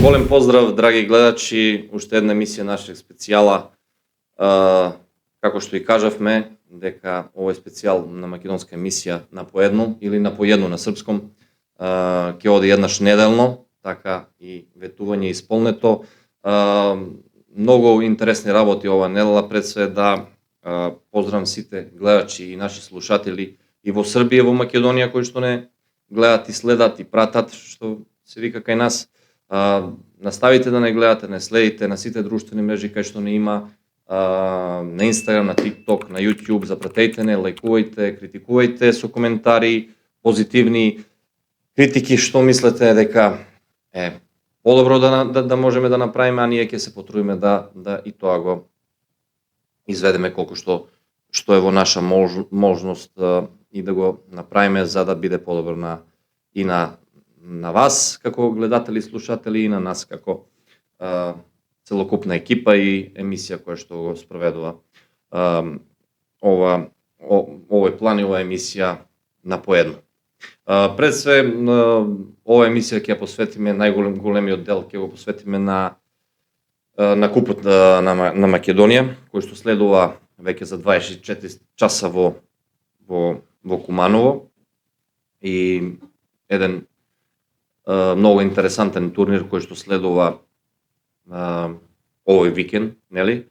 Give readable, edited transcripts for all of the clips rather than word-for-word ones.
Голем поздрав, драги гледачи, уште една емисија нашeg специјала. Како што и кажавме, дека овој специјал на македонска емисија на поедно или на поедно на српском ќе оди еднаш неделно, така и ветување исполнето. Многу интересни работи ова недела, пред све да поздравам сите гледачи и наши слушатели и во Србија и во Македонија кои што не гледат и следат и пратат, што се вика кај нас. Наставите да не гледате, не следите на сите друштвени мрежи кај што не има, на Инстаграм, на ТикТок, на Јутјуб, запратејте не, лајкувајте, критикувајте со коментари, позитивни критики, што мислете дека е подобро да можеме да направиме, а ние ќе се потрудиме да и тоа го изведеме колку што е во наша можност и да го направиме за да биде подобро на вас како гледатели и слушатели и на нас како целокупна екипа и емисија која што го спроведува овој план и ова емисија на поедно. Пред све, ова емисија ќе ја посветиме, најголемиот дел ќе го посветиме на купот на Македонија, кој што следува веќе за 24 часа во Куманово и еден многу интересантен турнир кој што следува овој викенд, нели?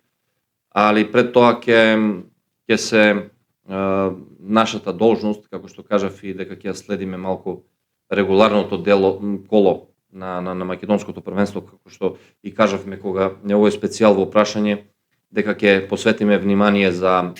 Али пред тоа ќе се нашата должност, како што кажав и дека ќе ја следиме малку регуларното коло на македонското првенство, како што и кажавме кога не овој специјал во прашање, дека ќе посветиме внимание за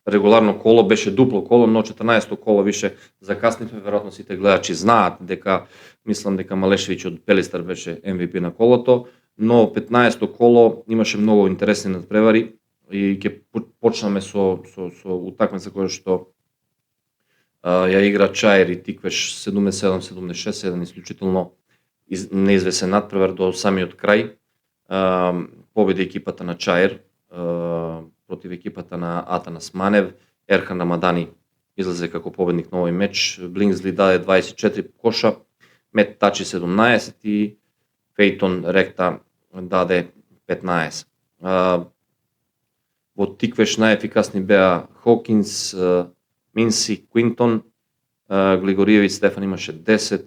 регуларно коло, беше дупло коло, но 14-то коло више закаснивме, веројатно сите гледачи знаат дека мислам дека Малешевиќ од Пелистар беше MVP на колото, но 15-то коло имаше многу интересни надпревари и ќе почнеме со утакмица која што ја игра Чаир и Тиквеш 77-76, еден исклучително неизвесен надпревар до самиот крај. Победи екипата на Чаир против екипата на Атанас Манев. Ерхан Рамадани излезе како победник на овој меч. Блингсли даде 24 коша, Мет Тачи 17 и Фейтон Ректа даде 15. Во Тиквеш најефикасни беа Хокинс, Минси, Квинтон, Глигориевиќ Стефан имаше 10,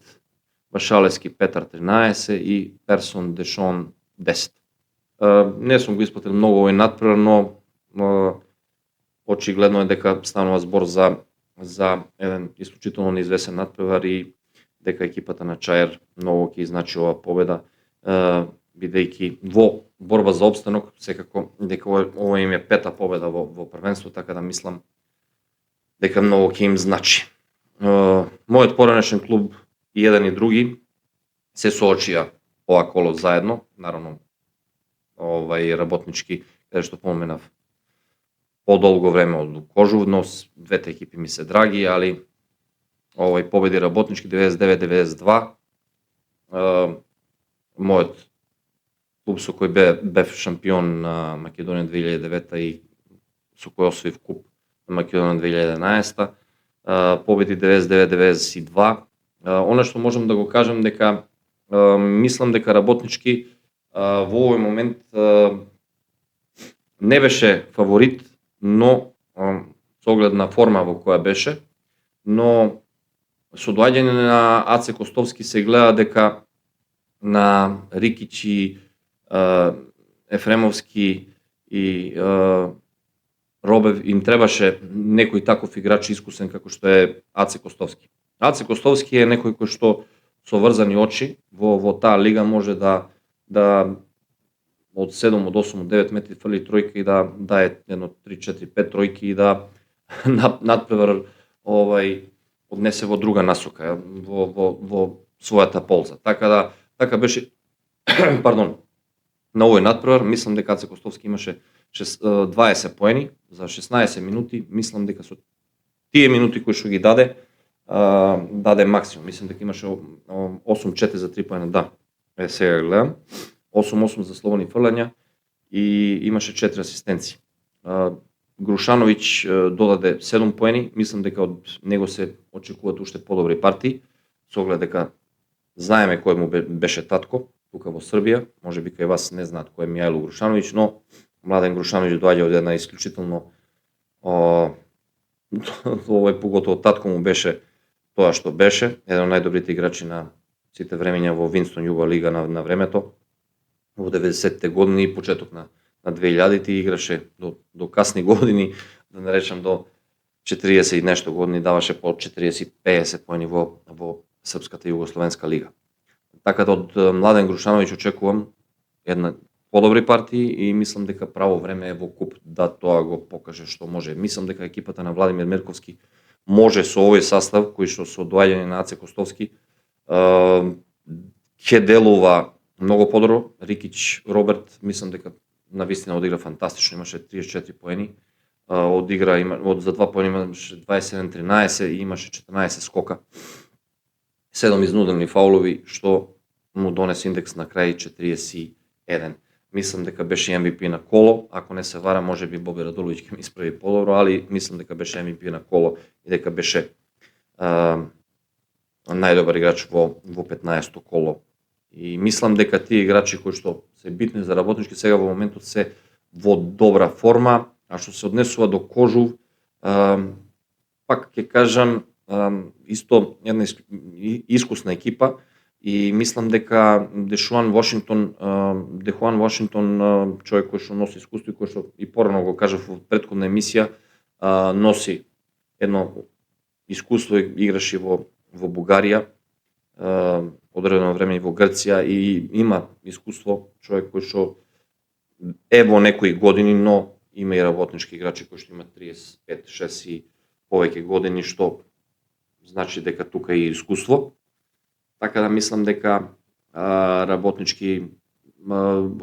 Башалевски Петар 13 и Персон Дешон 10. Не сум го испратил многу овој надпревар, но очигледно е дека станува збор за еден исклучително неизвесен надпревар и дека екипата на Чаир многу ќе значи оваа победа, бидејќи во борба за опстанок, секако дека ова им е пета победа во првенство, така да мислам дека многу ќе им значи. Мојот поранешен клуб и еден и други се соочија ова коло заедно, наравно работнички, каде што поменав подолго време од Кожув, но двете екипи ми се драги, али победи работнички 99-92. Мојот клуб со кој бев шампион на Македонија 2009 и со кој освоив куп на Македонија 2011. Победи 99-92. Она што можам да го кажам дека мислам дека работнички во овој момент не беше фаворит, но со оглед на форма во која беше, но со доаѓање на Аце Костовски се гледа дека на Рикич и Ефремовски и Робев им требаше некој таков играч искусен како што е Аце Костовски. Аце Костовски е некој кој што со врзани очи во таа лига може да од 7, од 8, од 9 метри фрли тројка и да дае едно 3, 4, 5 тројки и да надпревар однесе во друга насока, во својата полза. Така беше на овој надпревар, мислам дека Аце Костовски имаше 20 поени за 16 минути, мислам дека со тие минути кои што ги даде максимум. Мислам дека имаше 8-4 за 3 поена, да. Сега гледам. 8-8 за слободни фрлања и имаше 4 асистенции. Грушановиќ додаде 7 поени, мислам дека од него се очекуваат уште подобри партии, со оглед дека Знаеме кој му беше татко тука во Србија, можеби кај вас не знаат кој е Мијајло Грушановиќ, но Младен Грушановиќ доаѓа од една исклучително овој поготово татко му беше тоа што беше, еден од најдобрите играчи на сите времења во Винстон Југа лига на времето, во 90-те години и почеток на 2000-ти играше до касни години, да не речам до 40 и нешто години, даваше по 40-50 поени во Српската југословенска лига. Така да од Младен Грушановиќ очекувам една подобри партии и мислам дека право време е во куп да тоа го покаже што може. Мислам дека екипата на Владимир Мирковски може со овој состав кој што со доаѓање на Аце Костовски ќе делува многу подобро. Рикич Роберт мислам дека навистина одигра фантастично, имаше 34 поени, за 2 поени имаше 27-13 и имаше 14 скока. 7 изнудени фаулови што му донесе индекс на крај 41. Мислам дека беше MVP на коло, ако не се вара, можеби Боби Радуловиќ ќе ми исправи подобро, али мислам дека беше MVP на коло и дека беше најдобар играч во 15-то коло. И мислам дека тие играчи кои што се битни за работнички сега во моментот се во добра форма, а што се однесува до Кожув, пак ќе кажам исто една искусна екипа и мислам дека Дехуан Вашингтон, човек кој што носи искуство и кој што и порано го кажав во претходна емисија, носи едно искуство, играше во Бугарија, одредено време и во Грција и има искуство, човек кој што е во некои години, но има и работнички играчи кои што имаат 35, 6 и повеќе години, што значи дека тука е искуство. Така да мислам дека работнички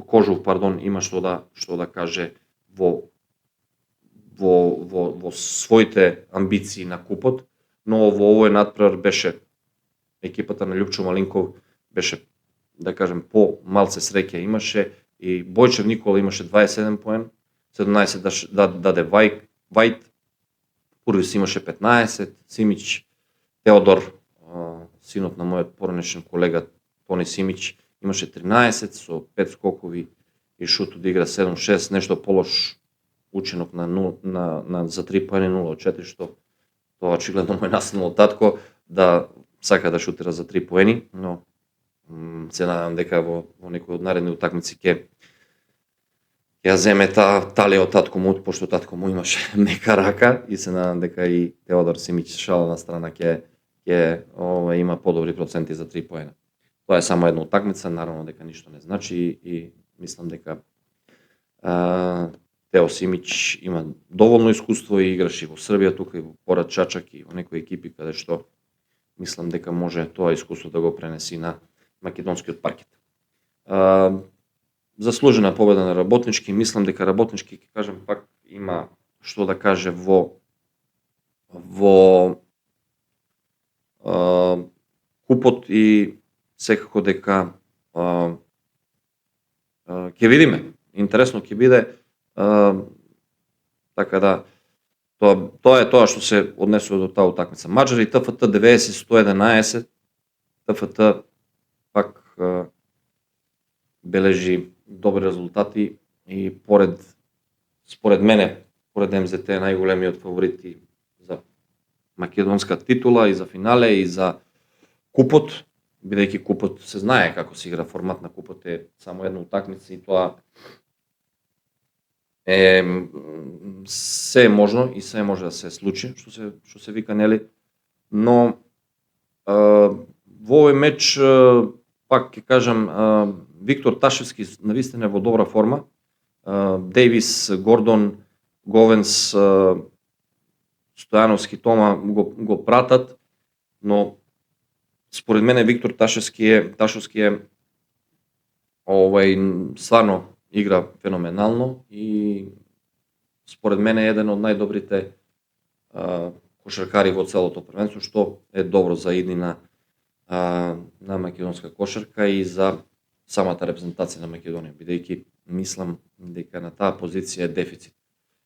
Кожув, има што да каже во своите амбиции на купот, но во овој надпревар беше екипата на Љупчо Малинков беше, да кажем, по малце среќа имаше и Бојчев Никола имаше 27 поен, 17 даде Вајт, Пурвис имаше 15, Симич Теодор, синот на мојот поранешен колега Тони Симич, имаше 13 со 5 скокови и шут од игра 7-6, нешто полош учинок за 3 поени 0-4, што тоа очигледно му е наснало татко да сака да шутира за 3 поени, но се надам дека во некој од наредни утакмици ќе ја земе талија од татко му, пошто татко му имаше мека рака и се надам дека и Теодор Симич, шала на страна, ќе има подобри проценти за 3 поена. Тоа е само една утакмица, наравно дека ништо не значи и мислам дека Тео Симич има доволно искуство и играше во Србија, тука и во Порад Чачак и во некои екипи каде што мислам дека може тоа искуство да го пренеси на македонскиот паркет. Заслужена победа на работнички, мислам дека работнички, ќе кажем пак, има што да каже во купот и секако дека ќе видиме. Интересно ќе биде, така да тоа е тоа што се однесува до таа утакмица. Маџари ТФТ 90-111, ТФТ пак бележи добри резултати и според мене, според МЗТ е најголемиот фаворит за македонска титула и за финале и за купот, бидејќи купот се знае како се игра, формат на купот е само една утакмица и тоа се е можно и се може да се случи, што се вика, нели? Но во овој меч пак ќе кажам, Виктор Ташевски навистина е во добра форма. Дејвис, Гордон, Говенс, Стојановски, Тома го пратат, но според мене Виктор Ташевски е стварно игра феноменално и според мене е еден од најдобрите кошаркари во целото првенство, што е добро за иднина на македонска кошарка и за самата репрезентација на Македонија, бидејќи мислам дека на таа позиција е дефицит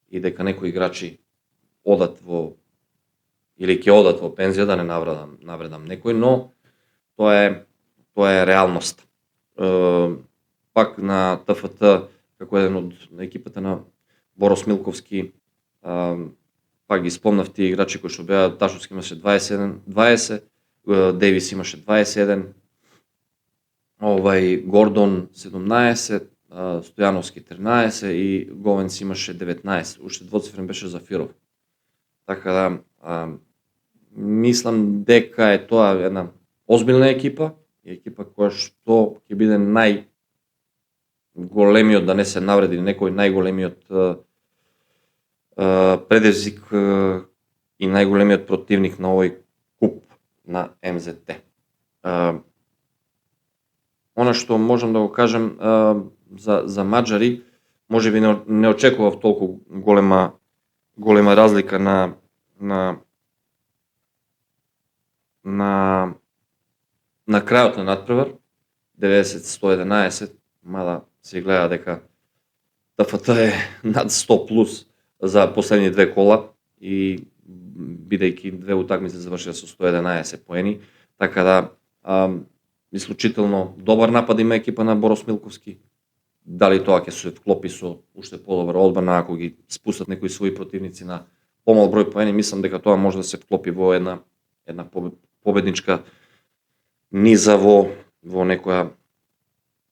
и дека некои играчи одат или ќе одат во пензија, да не навредам некој, но тоа е тоа е реалност. Пак на ТФТ, како еден од екипата на Борос Милковски, пак ги спомнав тие играчи кои што беа, Ташовски имаше 20, Девис имаше 21, Гордон 17, Стојановски 13 и Говенц имаше 19. Уште двоцифрен беше Зафиров. Така да, мислам дека е тоа една озбилна екипа која што ќе биде најголемиот, да не се навреди некој, најголемиот предизвик и најголемиот противник на овој куп на МЗТ. Она што можам да го кажем за маđари, можеби не очекував толку голема разлика на крајот на натпревар, 90-111, мада се гледа дека ТФТ е над 100 плюс за последни две кола и бидејќи две утакмици завршија со 111 поени, така да исклучително добар напад има екипа на Борос Милковски. Дали тоа ќе се вклопи со уште подобра одбрана ако ги спустат некои своји противници на помал број поени, мислам дека тоа може да се вклопи во една победничка низа во некоја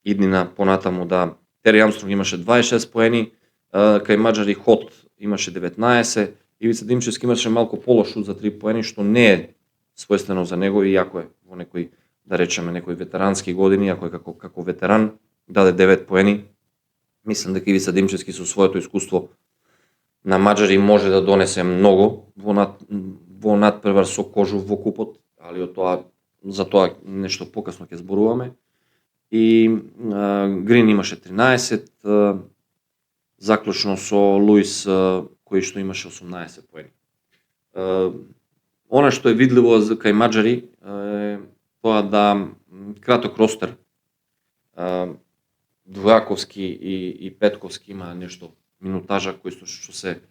иднина понатаму. Да, Тери Амстронг имаше 26 поени, кај маđари Хот имаше 19, Ивица Димчевски имаше малку полош шут за 3 поени, што не е својствено за него, иако е во некој, да речеме, некои ветерански години, ако е како ветеран, даде 9 поени. Мислам дека Ивица Димчевски со своето искуство на маđари може да донесе многу во натпревар со Кожув во купот, али за тоа нешто покасно ќе зборуваме. И Грин имаше 13, заклучно со Луис кој што имаше 18 поени. Она што е видливо кај маđари е тоа да краток ростер, Двојаковски и Петковски има нешто минутажа кои што се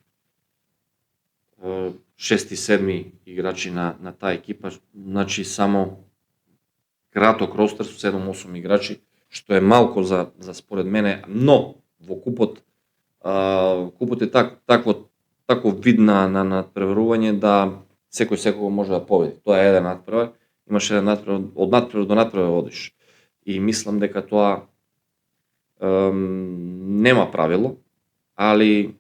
6-7 играчи на таа екипа, значи само краток ростер со 7-8 играчи, што е малку за според мене, но во купот е таков вид на надпреварување да секој може да победи. Тоа е еден надпревар, имаш еден надпревар, од надпревар до надпревар одиш. И мислам дека тоа нема правило, али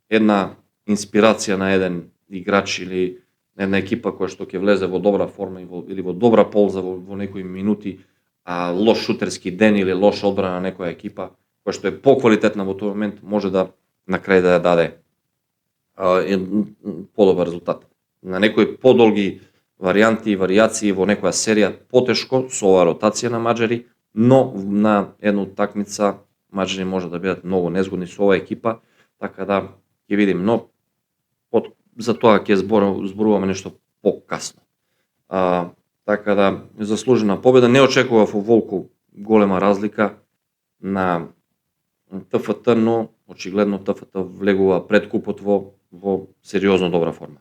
една инспирација на еден играч или една екипа која што ќе влезе во добра форма или во добра полза во некои минути, а лош шутерски ден или лоша одбрана на некоја екипа која што е поквалитетна во тој момент, може да на крај да ја даде подобар резултат. На некои подолги варијанти и варијации во некоја серија потешко со оваа ротација на маđари, но на една утакмица маđари може да бидат многу незгодни со оваа екипа, така да ќе видим, но за тоа ќе зборуваме нешто покасно. Така да, заслужена победа. Не очекував во Волку голема разлика на ТФТ, но очигледно ТФТ влегува пред купот во сериозно добра форма.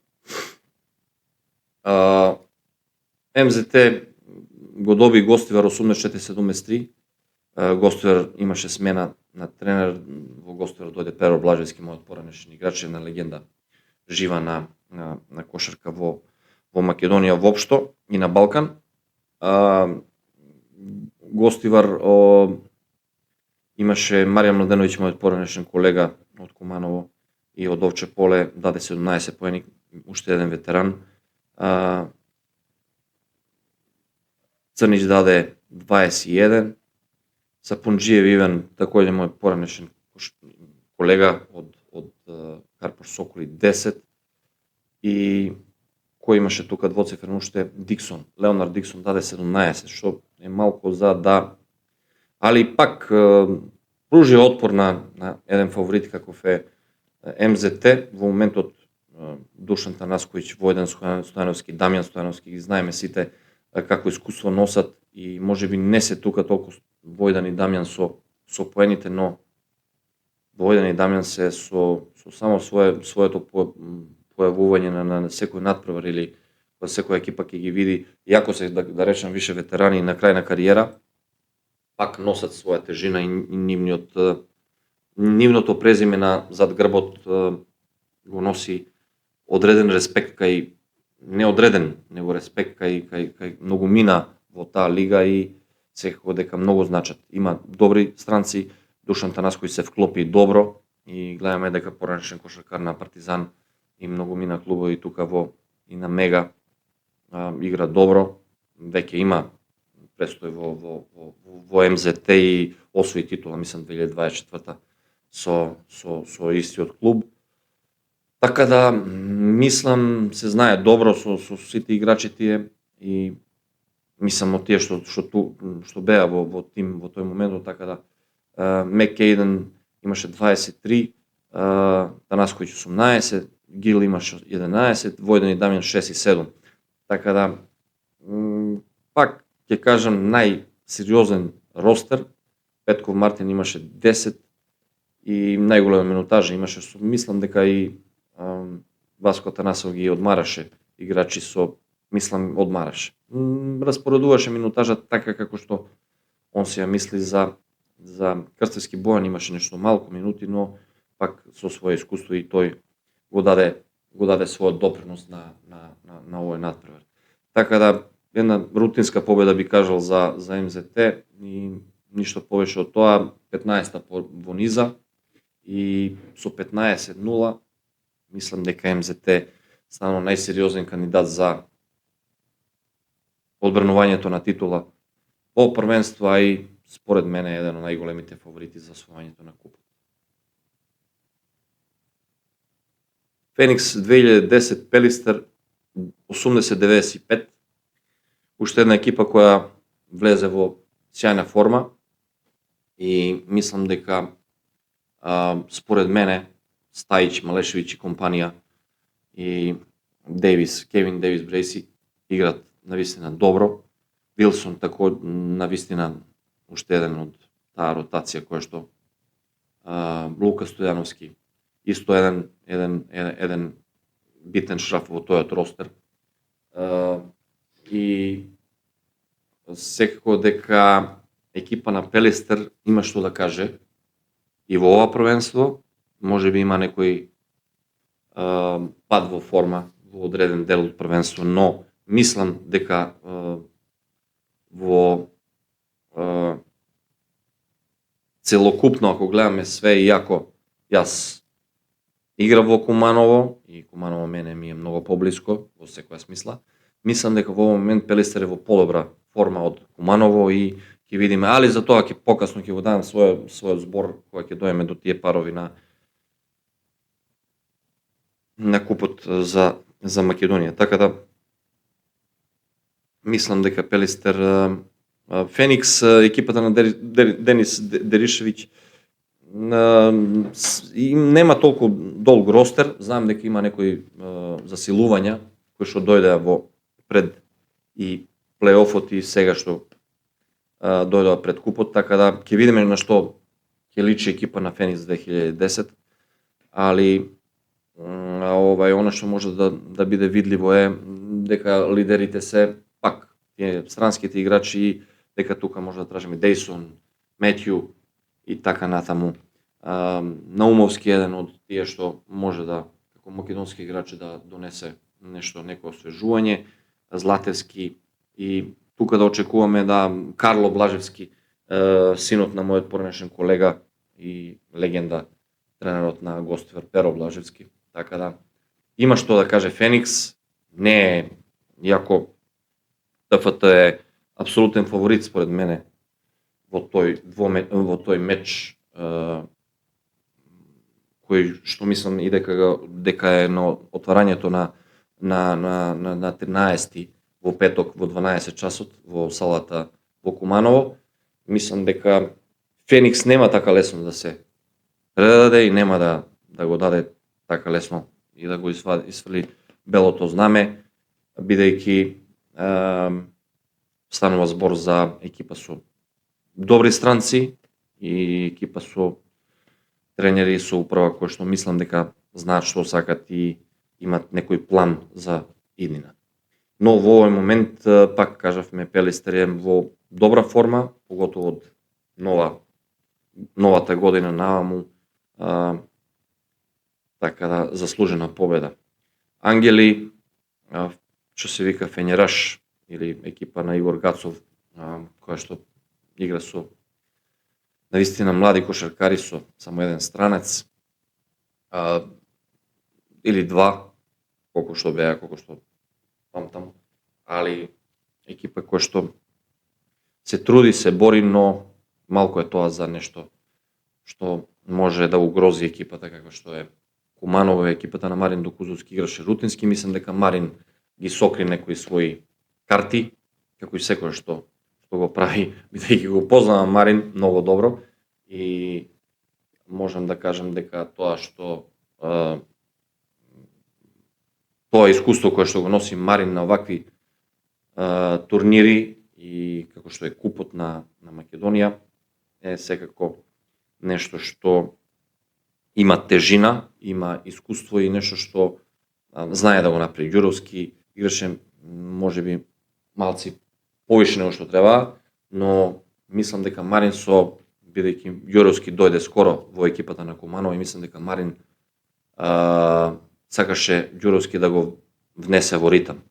МЗТ го доби Гостивар 18-4-73. Гостивар имаше смена на тренер, во Гостивар дојде Перо Блажевски, мојот поранешен играч, една легенда жива на кошарка во Македонија воопшто и на Балкан. Гостивар имаше Маријан Младеновиќ, мојот поранешен колега од Куманово и од Овче поле, даде 17 поени, уште еден ветеран. Црнич даде 21, Сапунџиев Иван, такоѓе мој поранешен колега од Карпош Соколи, 10, и кој имаше тука двоцифрен уште, Диксон, Леонард Диксон даде 17, што е малку за да, али пак пружи отпор на еден фаворит каков е МЗТ во моментот. Душан Танасковиќ, Војдан Стојановски, Дамјан Стојановски, ги знаеме сите како искуство носат и можеби не се тука толку Војдан и Дамјан со поените, но Војдан и Дамјан се со само своето појавување на секој надпревар или секоја екипа ќе ги види, иако се да речем више ветерани на крај на кариера, пак носат своја тежина и нивното презиме зад грбот го носи одреден респект кај не одреден, него респект кај многу мина во таа лига и секако дека многу значат. Има добри странци, Душан Танаској се вклопи добро и гледаме дека поранешен кошаркар на Партизан и многу мина клубови тука и на Мега игра добро, веќе има престој во МЗТ и освои титула, мислам 2024 со истиот клуб. Така да мислам се знае добро со сите играчи тие и мислам од тие што беа во тим во тој момент, така да Мек Кейден имаше 23, Танаској 18, Гил имаше 11, Војдан и Дамјан 6 и 7. Така да пак ќе кажам најсериозен ростер, Петков Мартин имаше 10 и најголема минутажа имаше, мислам дека и Васко Танасов ги одмараше играчи одмараше. Распоредуваше минутажа така како што он си ја мисли за Крстевски Бојан имаше нешто малку минути, но пак со своје искуство и тој го даде својот допринос на овој натпревар. Така да една рутинска победа би кажал за МЗТ и ништо повеќе од тоа, 15-та во низа и со 15-0 мислам дека МЗТ станува најсериозен кандидат за одбранувањето на титула по првенство, а и според мене еден од најголемите фаворити за освојањето на купот. Феникс 2010 Пелистер 80-95, уште една екипа која влезе во сјајна форма и мислам дека според мене Стајич, Малешевиќ и компанија и Кевин Дейвис Брейси играт навистина добро. Вилсон тако навистина уште еден од таа ротација која што Лука Стојановски исто еден битен шраф во тојот ростер. И секако дека екипа на Пелистер има што да каже и во ова првенство, може би има некој пад во форма во одреден дел од првенство, но мислам дека во целокупно, ако гледаме све, иако јас играм во Куманово и Куманово мене ми е многу поблиско во секоја смисла, мислам дека во овој момент Пелистер е во подобра форма од Куманово и ќе видиме, али за тоа ќе покасно ќе го дадам својот збор кога ќе дојдеме до тие парови на купот за Македонија. Така да мислам дека Пелистер, Феникс, екипата на Денис Деришевиќ нема толку долг ростер, знам дека има некои засилувања кои што дојдеа во пред и плейофот и сега што дојдоа пред купот, така да ќе видиме на што ќе личи екипа на Феникс 2010, али она што може да биде видливо е дека лидерите се пак тие странските играчи, дека тука може да тражиме Дејсон, Метју и така натаму. Наумовски еден од тие што може да како македонски играчи да донесе нешто, некој освежување, Златевски и тука да очекуваме Карло Блажевски, синот на мојот поранешен колега и легенда, тренерот на Гостивар Перо Блажевски. Така да има што да каже Феникс, не е, иако ТФТ е апсолутен фаворит според мене во тој меч, кој што мислам и дека е на отварањето на 13 во петок во 12 часот во салата во Куманово. Мислам дека Феникс нема така лесно да се предаде и нема да го даде така лесно и да го исфрли белото знаме, бидејќи станува збор за екипа со добри странци и екипа со тренери со управа кои што мислам дека знаат што сакат и имат некој план за иднина. но во овој момент, пак кажавме, Пелистер е во добра форма, поготово од новата година наваму, така да заслужена победа. Ангели, што се вика Фенераш, или екипа на Игор Гацов, која што игра со навистина млади кошаркари со само еден странец, или два, колку што памтам, али екипа која што се труди, се бори, но малку е тоа за нешто што може да угрози екипата каква што е Куманово. Екипата на Марин Докузовски играше рутински, мислам дека Марин ги сокри некои своји карти, како и секој што го прави, бидејќи го познавам Марин многу добро и можам да кажам дека тоа искуство кое што го носи Марин на овакви турнири и како што е купот на Македонија е секако нешто што има тежина, има искуство и нешто што знае да го направи. Ѓуровски играше можеби малци повише него што треба, но мислам дека Марин бидејќи Ѓуровски дојде скоро во екипата на Куманово и мислам дека Марин сакаше Ѓуровски да го внесе во ритам.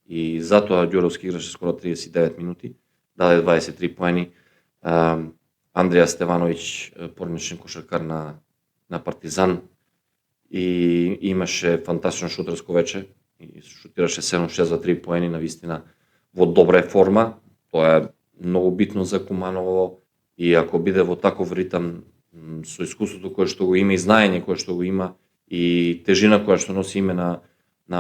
И затоа Ѓуровски играше скоро 39 минути, даде 23 поени. Андреја Стевановиќ, поранешен кошаркар на Партизан, и имаше фантастично шутерско вече, и шутираше 7-6 за 3 поени, навистина во добра форма. Тоа е многу битно за Куманово и ако биде во таков ритам со искуството кое што го има и знаење кое што го има и тежина која што носи име на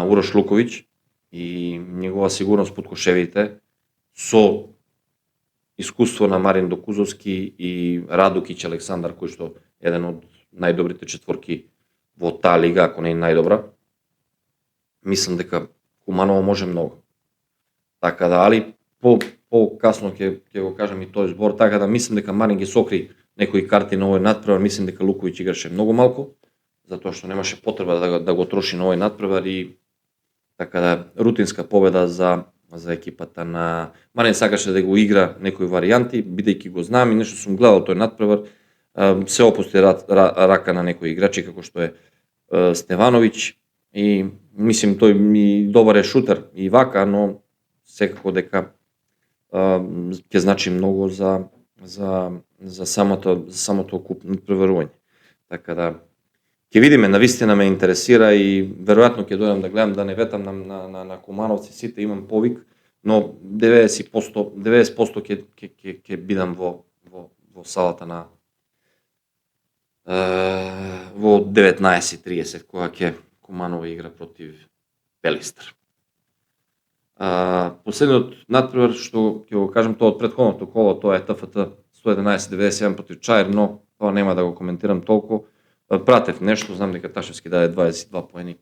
Урош Луковиќ и негова сигурност под кошевите, со искуство на Марин Докузовски и Радукиќ Александар, кој што е еден од најдобрите четворки во таа лига, ако не и најдобра, мислам дека Куманово може многу. Така да, али по-касно ќе го кажам и тој збор, така да мислам дека Марин ги сокри некои карти на овој надпревар, мислам дека Луковиќ играше многу малку, затоа што немаше потреба да го троши на овој надпревар и така да рутинска победа за екипата на Марин. Сакаше да го игра некои варијанти, бидејќи го знам и нешто сум гледал тој надпревар, се опусти рака на некои играчи како што е Стевановиќ и мислим тој ми добар е шутер и вака, но секако дека ќе значи многу за самото куп надпреварување. Така да ќе видиме, навистина ме интересира и веројатно ќе дојдам да гледам, да не ветам на кумановци сите, имам повик, но 90% ќе бидам во салата на во 19:30 кога ќе Куманово игра против Пелистер. Последниот надпревар што ќе го кажам, тоа од претходното коло, тоа е ТФТ 111-97 против Чаир, но тоа нема да го коментирам толку. Пратев нешто, знам дека Ташевски даде 22 поени,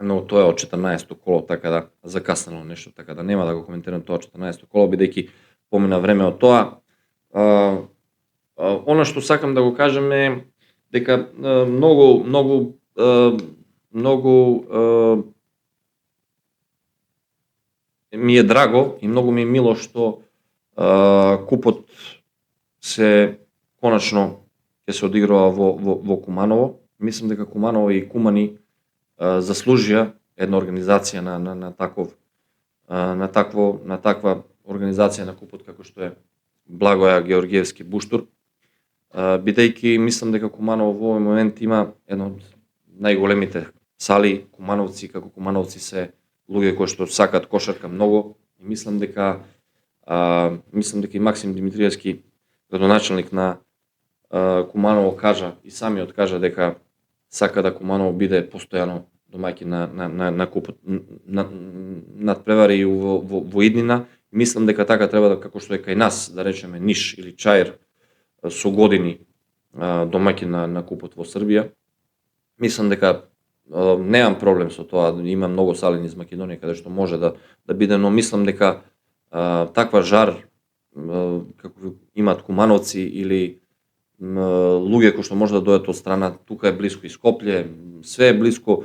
но тоа е од 14-то коло, така да закаснало нешто, така да нема да го коментирам тоа 14-то коло, бидејќи помина време од тоа. Она што сакам да го кажам е дека многу ми е драго и многу ми е мило што купот се конечно ќе се одигрува во Куманово. Мислам дека Куманово и Кумани заслужија една организација на таква организација на купот како што е Благоја Георгиевски Буштур, бидејќи мислам дека Куманово во овој момент има една од најголемите сали. Кумановци се луѓе кои што сакаат кошарка многу и мислам дека и Максим Димитриевски, градоначелник на Куманово, кажа и самиот кажа дека сака да Куманово биде постојано домаќин на купот надпревари во иднина. Мислам дека така треба да, како што е кај нас, да речеме Ниш или Чаир со години домаќин на купот во Србија. Мислам дека немам проблем со тоа, има многу сали низ Македонија каде што може да биде, но мислам дека таква жар како имаат Кумановци или луѓе кои што може да дојдат од страна, тука е блиско и Скопје, све е блиско,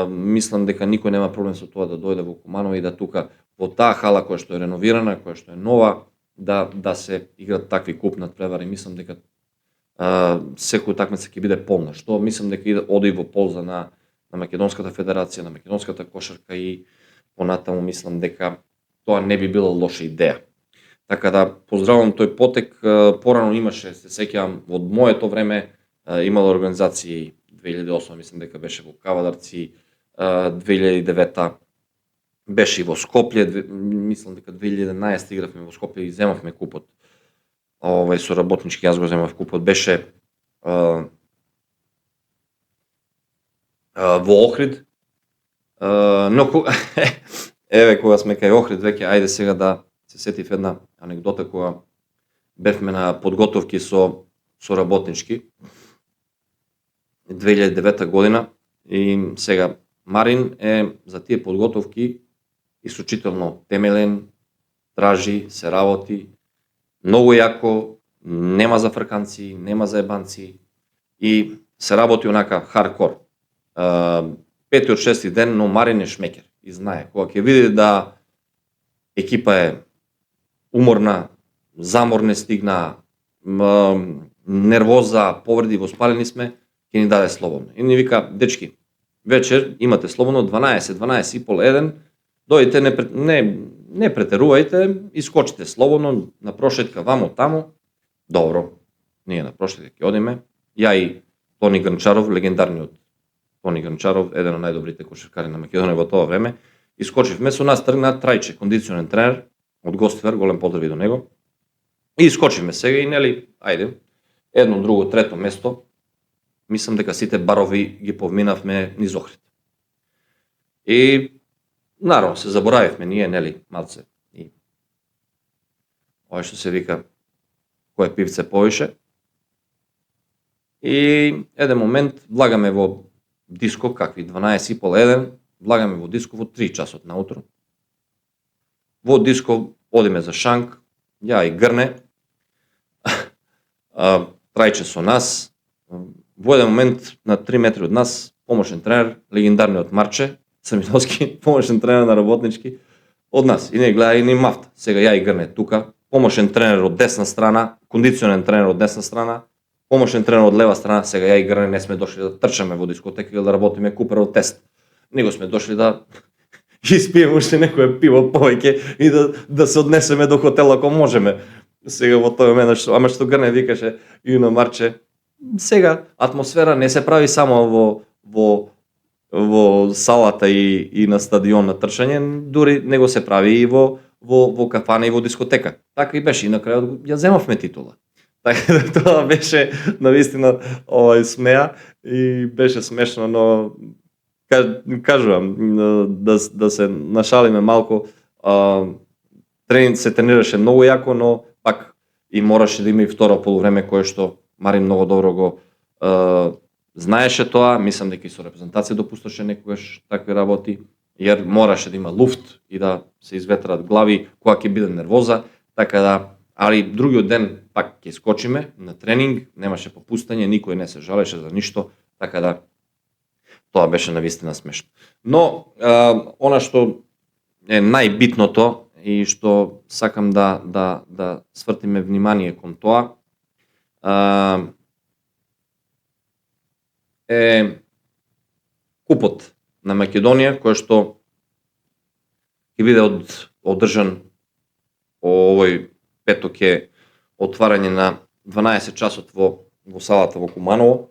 Мислам дека никој нема проблем со тоа да дојде во Куманово и да тука во таа хала која што е реновирана, која што е нова, да се играат такви куп надпревари. Мислам дека секој утакмица ќе биде полна, што мислам дека оди во полза на Македонската федерација, на македонската кошарка и понатаму мислам дека тоа не би била лоша идеја. Така да поздравувам тој потек. Порано имаше, се сеќавам, од моето време имало организации 2008 мислам дека беше во Кавадарци, 2009 беше и во Скопје, мислам дека 2011 игравме во Скопје и земавме купот. Со работнички јас го земав купот, беше во Охрид. Но еве кога сме кај Охрид веќе, ајде сега да се сетив една анегдота кога бевме на подготовки со работнички 2009 година и сега Марин е за тие подготовки исклучително темелен, тражи, се работи, многу јако, нема за фрканци, нема за ебанци и се работи онака хардкор. Пети од шести ден, но Марин е шмекер и знае, кога ќе види да екипа е уморна, замор не стигна, нервоза, повреди, воспалени сме, ќе ни даде слободно. И ни вика, дечки, вечер имате слободно 12 и пол, 1, дојдете, не претерувајте, искочите слободно, на прошетка вамо таму. Добро, ние на прошетка ќе одиме. Ја и Тони Грнчаров, легендарниот Тони Грнчаров, еден од најдобрите кошаркари на Македонија во тоа време, искочивме, со нас тргна Трајче, кондиционен тренер од Гостивар, голем поздрави до него. И искочивме сега и нели, ајде, едно, друго, трето место, мислам дека сите барови ги повминавме низ Охрид. И наравно се заборавивме ние, нели, малце. И ова што се вика кој пивце повише. И еден момент влагаме во диско, какви 12 и пол, 1, влагаме во диско во 3 часот наутро. Во диско одиме за шанк, ја и Грне, Трајче со нас. Во еден момент на 3 метри од нас, помошен тренер, легендарниот Марче Црминовски, помошен тренер на работнички, од нас. И не гледа и ни мафта. Сега ја и Грне тука, помошен тренер од десна страна, кондиционен тренер од десна страна, помошен тренер од лева страна. Сега ја и Грне не сме дошли да трчаме во дискотека или да работиме Куперов тест. Него сме дошли да испиеме уште некое пиво повеќе и да се однесеме до хотел ако можеме. Сега во тој момент, ама што Грне викаше и на Марче, сега атмосфера не се прави само во салата и на стадион на трчање, дури него се прави и во кафана и во дискотека. Така и беше и на крајот ја земавме титула. Така да тоа беше навистина смеа и беше смешно, но кажувам да се нашалиме малку, тренинг се тренираше многу јако, но пак и мораше да има и второ полувреме кое што Марин многу добро го знаеше тоа. Мислам дека и со репрезентација допушташе некогаш такви работи, jer мораше да има луфт и да се изветрат глави кога ќе биде нервоза, така да, али другиот ден пак ќе скочиме на тренинг, немаше попустање, никој не се жалеше за ништо, така да тоа беше навистина смешно. Но она што е најбитното и што сакам да свртиме внимание кон тоа е купот на Македонија, кој што ќе биде одржан овој петок е отварање на 12 часот во салата во Куманово,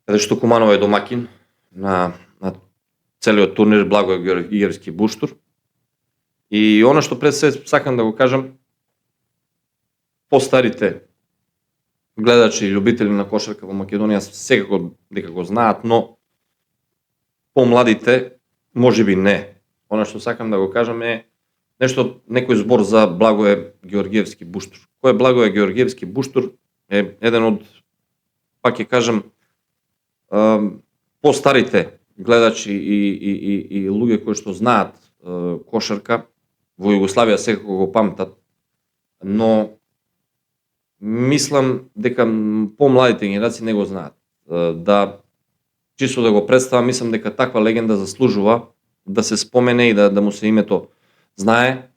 каде што Куманово е домакин на целиот турнир Благој Георгиевски буштур. И она што пред се сакам да го кажам, постарите гледачи и љубители на кошарка во Македонија секако дека го знаат, но помладите можеби не. Она што сакам да го кажам е нешто, некој збор за Благој Георгиевски буштур. Кој е Благој Георгиевски буштур? Е еден од, пак ќе кажам, постарите гледачи и луѓе кои што знаат кошарка во Југославија секако го памтат, но мислам дека помладите генерации не го знаат. Да чисто да го представам, мислам дека таква легенда заслужува да се спомене и да му се името знае,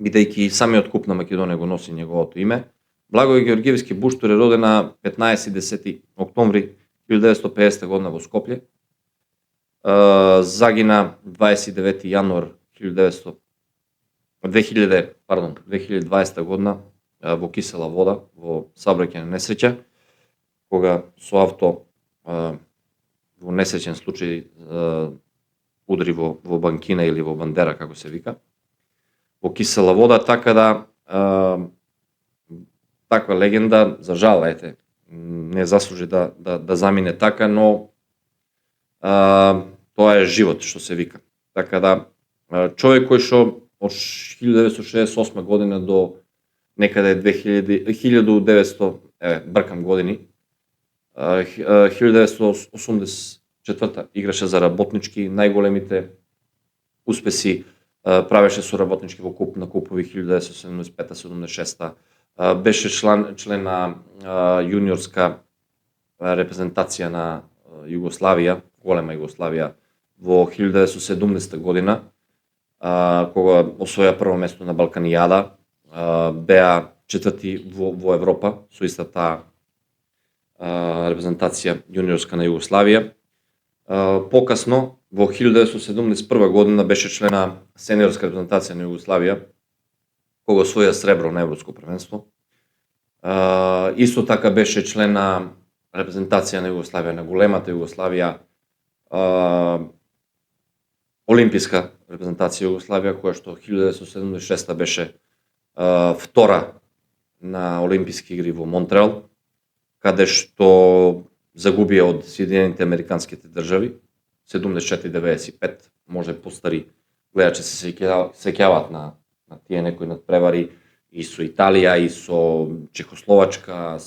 бидејќи самиот куп на Македонија го носи неговото име. Благој Георгиевски Буштур е роден на 15-10 октомври 1950 година во Скопје. Загина 29 јануар 2020 година во Кисела Вода, во саобраќајна несреќа, кога со авто во несреќен случај удари во банкина или во бандера, како се вика, во Кисела Вода, така да таква легенда, за жал, не заслужи да замине така, но тоа е живот, што се вика. Така да, човек кој што од 1968 година до некаде 1900, бркам години, 1984 играше за Работнички, најголемите успеси правеше со Работнички во куп на купови 1975-76, беше член на јуниорска репрезентација на Југославија, голема Југославија, во 1970 година, кога освоја прво место на Балканијада, беа четврти во Европа со истата репрезентација јуниорска на Југославија. Покасно, во 1971 година беше член на сениорска репрезентација на Југославија, кога освоја сребро на Европско првенство. Исто така беше член на репрезентација на Југославија, на големата Југославија, олимписка репрезентација Југославија, која што 1976 беше втора на Олимписки игри во Монтреал, каде што загубија од Соединените Американските држави, 74-95, може постари гледачи се сеќаваат на тие некои надпревари и со Италија, и со Чехословачка,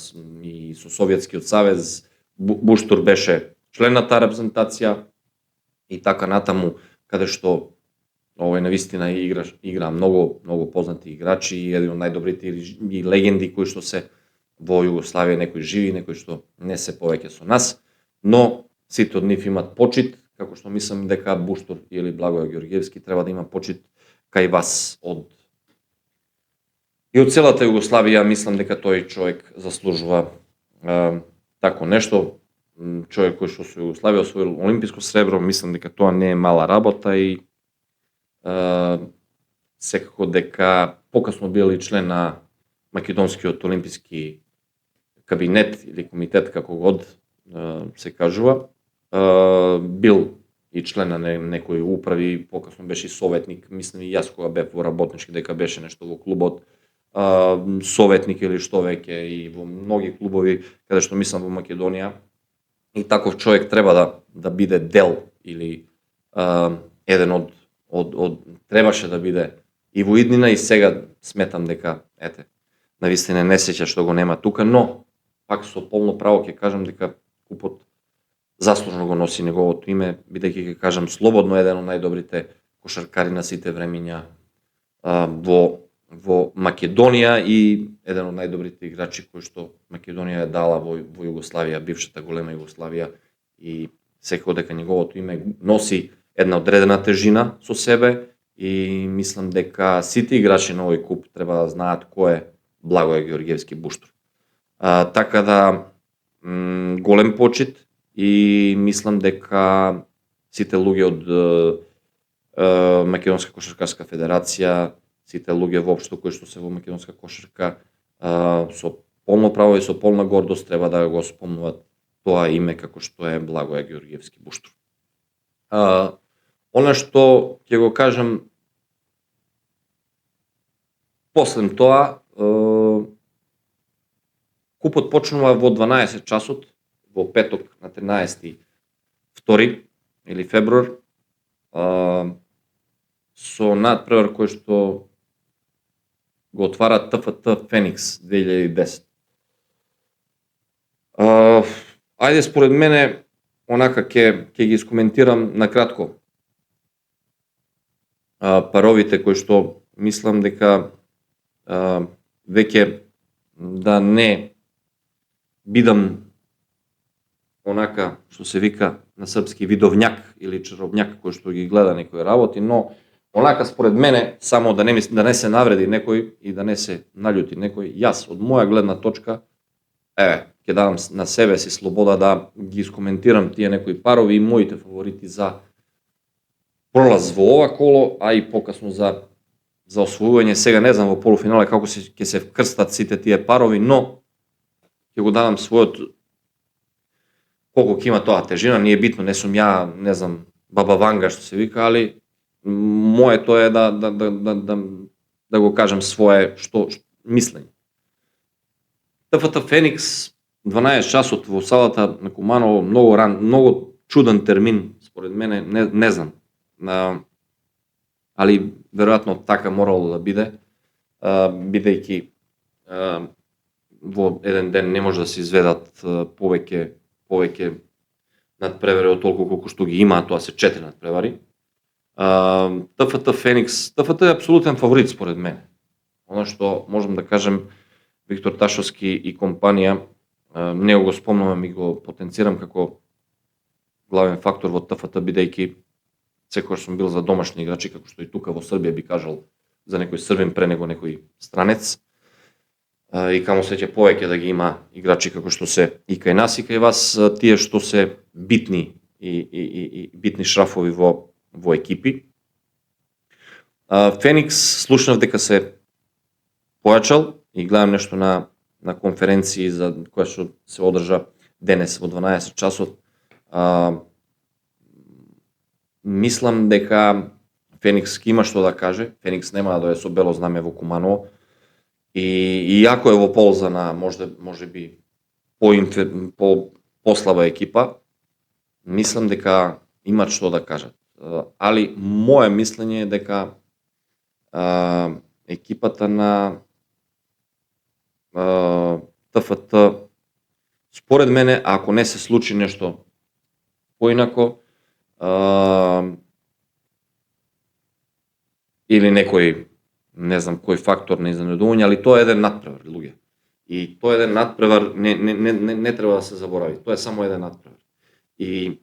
и со Совјетскиот савез. Буштур беше член на таа репрезентација и така натаму, каде што навистина игра многу познати играчи и еден од најдобрите и легенди кои што се во Југославија, некои живи, некои што не се повеќе со нас, но сите од нив имат почит, како што мислам дека Буштур или Благој Георгиевски треба да има почит кај вас од целата Југославија. Мислам дека тој човек заслужува тако нешто. Човек кој што со Југославија освоил олимписко сребро, мислам дека тоа не е мала работа и секако дека покасно бил и член на Македонскиот олимписки кабинет или комитет, како год се кажува. Бил и член на некои управи, покасно беше и советник, мислам и јас кога бев во Работнички дека беше нешто во клубот, советник или што веќе и во многи клубови каде што мислам во Македонија. И таков човек треба да биде дел или еден од требаше да биде и во иднина и сега сметам дека навистина несреќа што го нема тука, но пак со полно право ќе кажам дека купот заслужно го носи неговото име, бидејќи ќе кажам слободно еден од најдобрите кошаркари на сите времиња во Македонија и еден од најдобрите играчи кои што Македонија е дала во Југославија, бившата голема Југославија, и секако дека неговото име носи една одредена тежина со себе и мислам дека сите играчи на овој куп треба да знаат кој е Благој Георгиевски Буштур. Така да голем почит и мислам дека сите луѓе од Македонска кошаркарска федерација, сите луѓе воопшто кои што се во македонска кошарка со полно право и со полна гордост треба да го спомнуваат тоа име како што е Благој Георгиевски Буштур. Она што ќе го кажам после тоа, купот почнува во 12 часот, во петок на 13.2 или февруар, со надпревар кој што го отвара ТФТ Феникс 2010. Ајде според мене, онака ќе ги искоментирам на кратко паровите кои што мислам дека веќе да не бидам онака што се вика на српски видовњак или чаровњак кој што ги гледа некои работи, но онака според мене, само да не се навреди некој и да не се наљути некој, јас од моја гледна точка, ќе дадам на себе си слобода да ги искоментирам тие некои парови и моите фаворити за пролаз во ова коло, а и покасно за освојување. Сега не знам во полуфинале како ќе се вкрстат сите тие парови, но ќе го дадам својот, колку ќе има тоа тежина, не е битно, не сум ја, не знам, баба Ванга што се вика, али моето е да го кажам свое што мислење. ТФТ Феникс 12 часот во салата на Куманово, многу чуден термин според мене, не знам. Али веројатно така морало да биде, бидејќи во еден ден не може да се изведат повеќе надпревари од толку колку што ги има, тоа се 4 надпревари. ТФТ Феникс, ТФТ е апсолутен фаворит според мене. Оно што можам да кажем, Виктор Ташовски и компанија, не го спомнувам и го потенцирам како главен фактор во ТФТ, бидејќи секогаш сум бил за домашни играчи, како што и тука во Србија би кажал за некој србин пре него некој странец. И камо се ќе повеќе да ги има играчи како што се и кај нас и кај вас, тие што се битни и битни шрафови во екипи. Феникс слушнав дека се појачал и гледам нешто на конференции за која што се одржа денес во 12 часот. Мислам дека Феникс има што да каже. Феникс нема да дојде со бело знаме во Куманово. И иако е во полза на може би послаба екипа, мислам дека имат што да кажат. Али моје мислење е дека екипата на ТФТ, според мене, ако не се случи нешто поинако, или некој, не знам кој фактор на изненадување, али тоа е еден надпревар, луѓе. И тоа е еден надпревар, не треба да се заборави. Тоа е само еден надпревар. И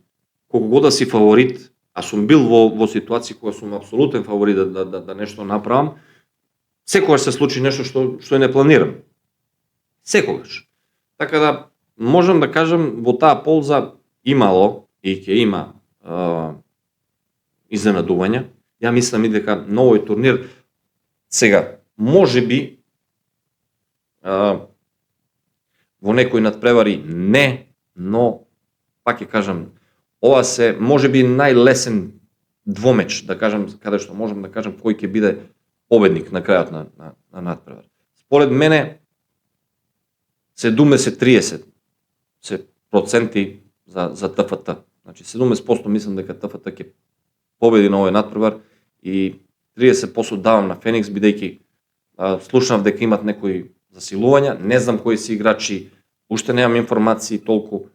колку god да си фаворит, а сум бил во ситуација кога сум апсолутен фаворит да нешто направам, секогаш се случи нешто што не планирам. Секогаш. Така да можам да кажам во таа полза имало и ќе има изненадувања. Ја мислам и дека на овој турнир сега можеби во некои надпревари не, но пак ќе кажам, ова се можеби најлесен двомеч, да кажам, каде што можам да кажам кој ќе биде победник на крајот на надпревар. Според мене 70-30 се проценти за ТФТ. Значи 70% мислам дека ТФТ ќе победи на овој надпревар и 30% давам на Феникс, бидејќи слушнав дека имат некои засилувања, не знам кои се играчи, уште немам информации толку,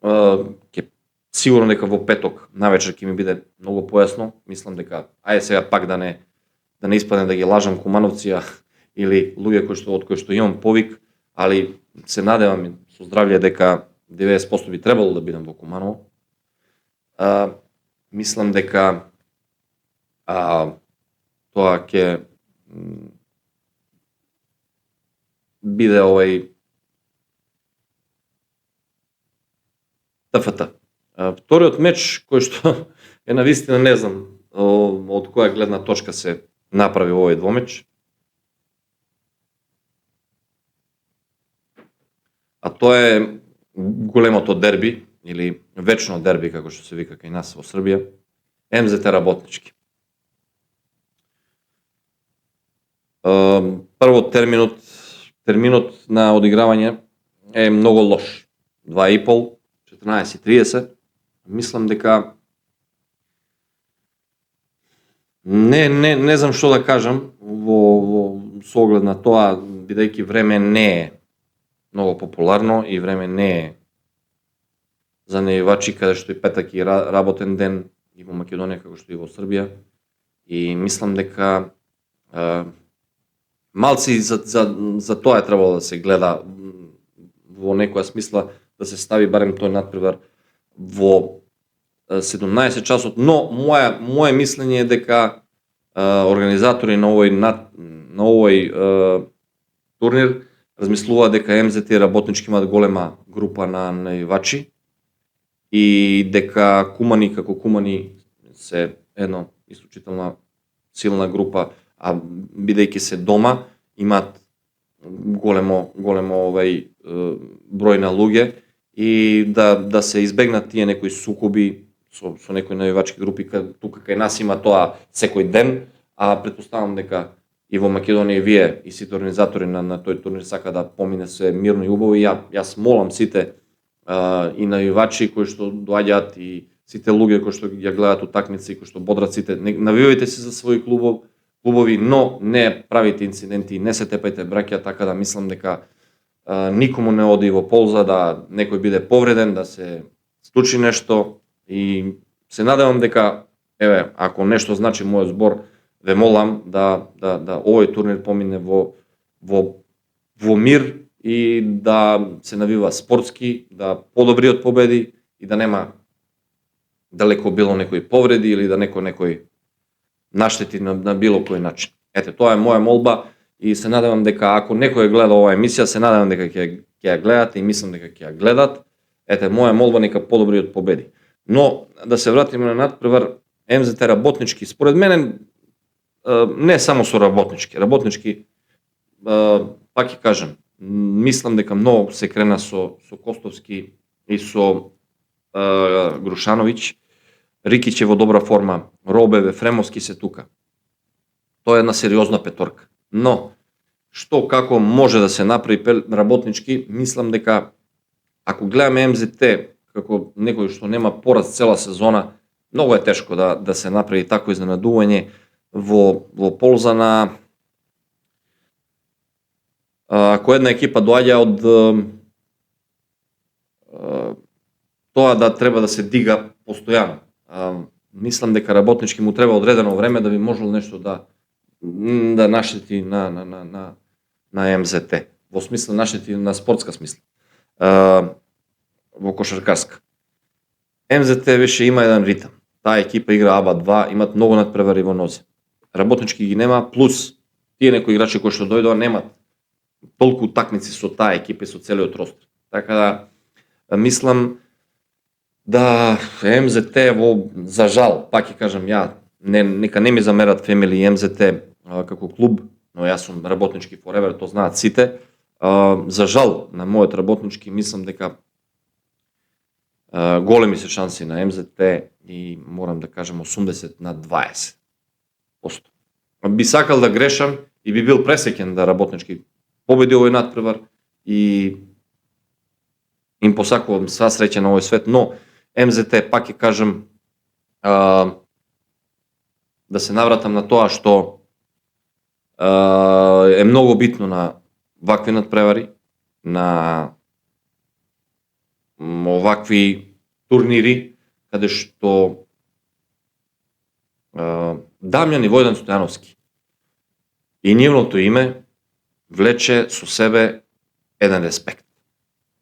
ќе сигурно дека во петок навечер ќе ми биде многу појасно. Мислам дека ајде сега пак да не испадне да ги лажам кумановци или луѓе од кои што имам повик, али се надевам со здравје дека 90% би требало да бидам во Куманово. Мислам дека тоа ќе биде овој ТФТ. Вториот меч кој што е навистина не знам од која гледна точка се направи овој двомеч. А тоа е големото дерби, или вечно дерби, како што се вика кај нас во Србија, МЗТ Работнички. Прво терминот на одигравање е многу лош. 2,5, 14:30. Мислам дека не знам што да кажам со оглед на тоа, бидејќи време не е многу популарно и време не е за наивачи, каде што и петак и работен ден и во Македонија како што и во Србија. И мислам дека малци за тоа е требало да се гледа во некоја смисла, да се стави барем тој надпревар во 17 часот, но моje мислење е дека организатори на овој турнир размислуваат дека МЗТ работнички имаат голема група на највачи и дека Кумани како Кумани се едно исклучително силна група, а бидејќи се дома имаат големо број на луѓе и да се избегнат тие некои сукоби со некои највачки групи, тука кај нас има тоа секој ден, а претпоставам дека и во Македонија и вие и сите организатори на тој турнир сака да помине се мирно и убаво и јас молам сите и навивачи кои што доаѓаат и сите луѓе кои што ја гледаат утакмици, кои што бодрат сите, навивајте се за своји клубови, но не правите инциденти, не се тепајте браќа, така да мислам дека никому не оди во полза да некој биде повреден, да се случи нешто и се надевам дека ако нешто значи мојот збор, ве молам да овој турнир помине во мир и да се навива спортски, да подобри од победи и да нема далеко било некои повреди или да некој наштети на било кој начин. Ете, тоа е моја молба и се надевам дека ако некој гледа оваа емисија, се надевам дека ќе ја гледате и мислам дека ќе ја гледат. Ете, моја молба нека подобри од победи. Но да се вратиме на надпревар, МЗТ работнички, според мене не само со работнички, пак ќе кажам, мислам дека многу се крена со Костовски и со Грушановиќ. Рикиќ е во добра форма, Робеве, Фремовски се тука. Тоа е една сериозна петорка. Но, што како може да се направи работнички, мислам дека ако гледаме МЗТ како некој што нема пораз цела сезона, многу е тешко да се направи такво изненадување во полза на ако една екипа доаѓа од тоа да треба да се дига постојано. Мислам дека работнички му треба одредено време да би можел нешто да наштети на МЗТ. Во смисла наштети на спортска смисла. Во кошаркарска. МЗТ више има еден ритам. Таа екипа игра АБА 2, имат многу надпревари во нозе. Работнички ги нема, плюс тие некои играчи кои што дојдоа немат толку утакмици со таа екипа и со целиот ростер. Така да мислам да МЗТ за жал, пак ќе кажам нека не ми замерат Фемили и МЗТ како клуб, но јас сум работнички forever, то знаат сите. За жал на мојот работнички мислам дека големи се шанси на МЗТ и морам да кажам 80-20%. Би сакал да грешам и би бил пресеќен да работнички победи овој надпревар и им посакувам сва среќа на овој свет, но МЗТ, пак ќе кажам, да се навратам на тоа што е многу битно на вакви надпревари, на овакви турнири, каде што Дамјан и Војдан Стојановски и нивното име влече со себе еден респект.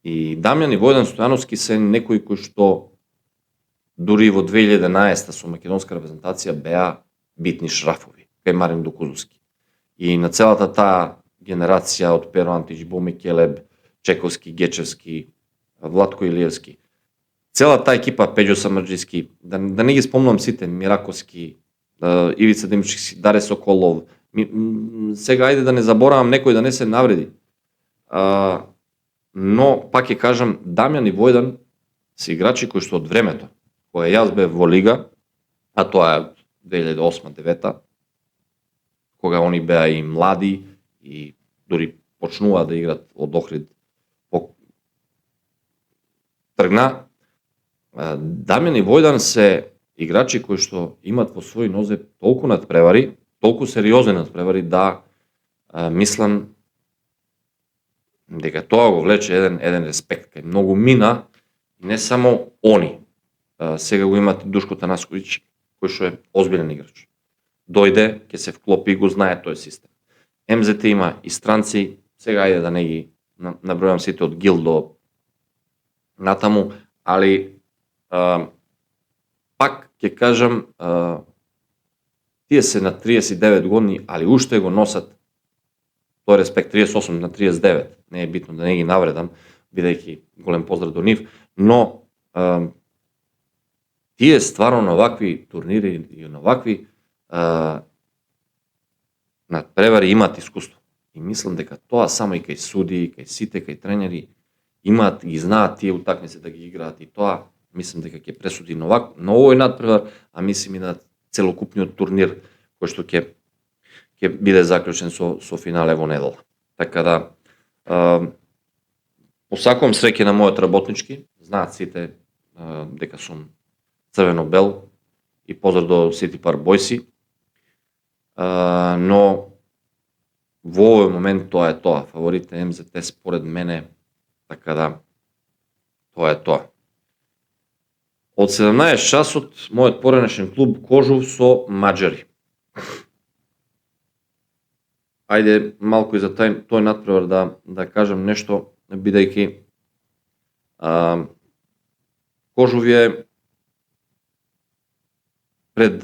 И Дамјан и Војдан Стојановски се некои кои што дури во 2011 со македонска репрезентација беа битни шрафови кај Марин Докузовски. И на целата таа генерација од Перо Антич, Боми Келеб, Чековски, Гечевски, Владко Илиевски. Цела таа екипа, Пеđо Самарџиски, да не ги спомнам сите, Мираковски, Ивица Димчевски, Даре Соколов. Сега ајде да не заборавам некој да не се навреди. Но пак ќе кажам, Дамјан и Војдан се играчи кои што од времето кога јас бев во лига, а тоа е 2008-2009, кога они беа и млади и дури почнува да играт од Охрид тргна. Дамјан и Војдан се играчи кои што имат во своји нозе толку надпревари, толку сериозни надпревари да мислам дека тоа го влече еден респект кај многу мина, не само они. Сега го имате Душко Танасковиќ, кој што е озбилен играч. Дојде, ќе се вклопи и го знае тој систем. МЗТ има и странци, сега ајде да не ги набројам сите од Гил до натаму, али пак ќе кажам, тие се на 39 години, али уште го носат тој респект. 38 на 39, не е битно да не ги навредам, бидејќи голем поздрав до нив, но тие стварно на вакви турнири и на вакви надпревари имаат искуство. И мислам дека тоа само и кај суди, кај сите, кај тренери имаат, ги знаат тие утакмици да ги играат, и тоа мислам дека ќе пресуди на овој надпревар, а мислим и на целокупниот турнир кој што ќе биде заклучен со финале во недела. Така да посакувам среќа на мојот работнички, знаат сите дека сум црвено-бел и поздрав до City Park Boysi, но во овој момент тоа е тоа. Фаворит е МЗТ според мене, така да тоа е тоа. Од 17 часот мојот поранешен клуб Кожув со маđари. Ајде малку и за тој надпревар да кажам нешто, бидејќи Кожув е пред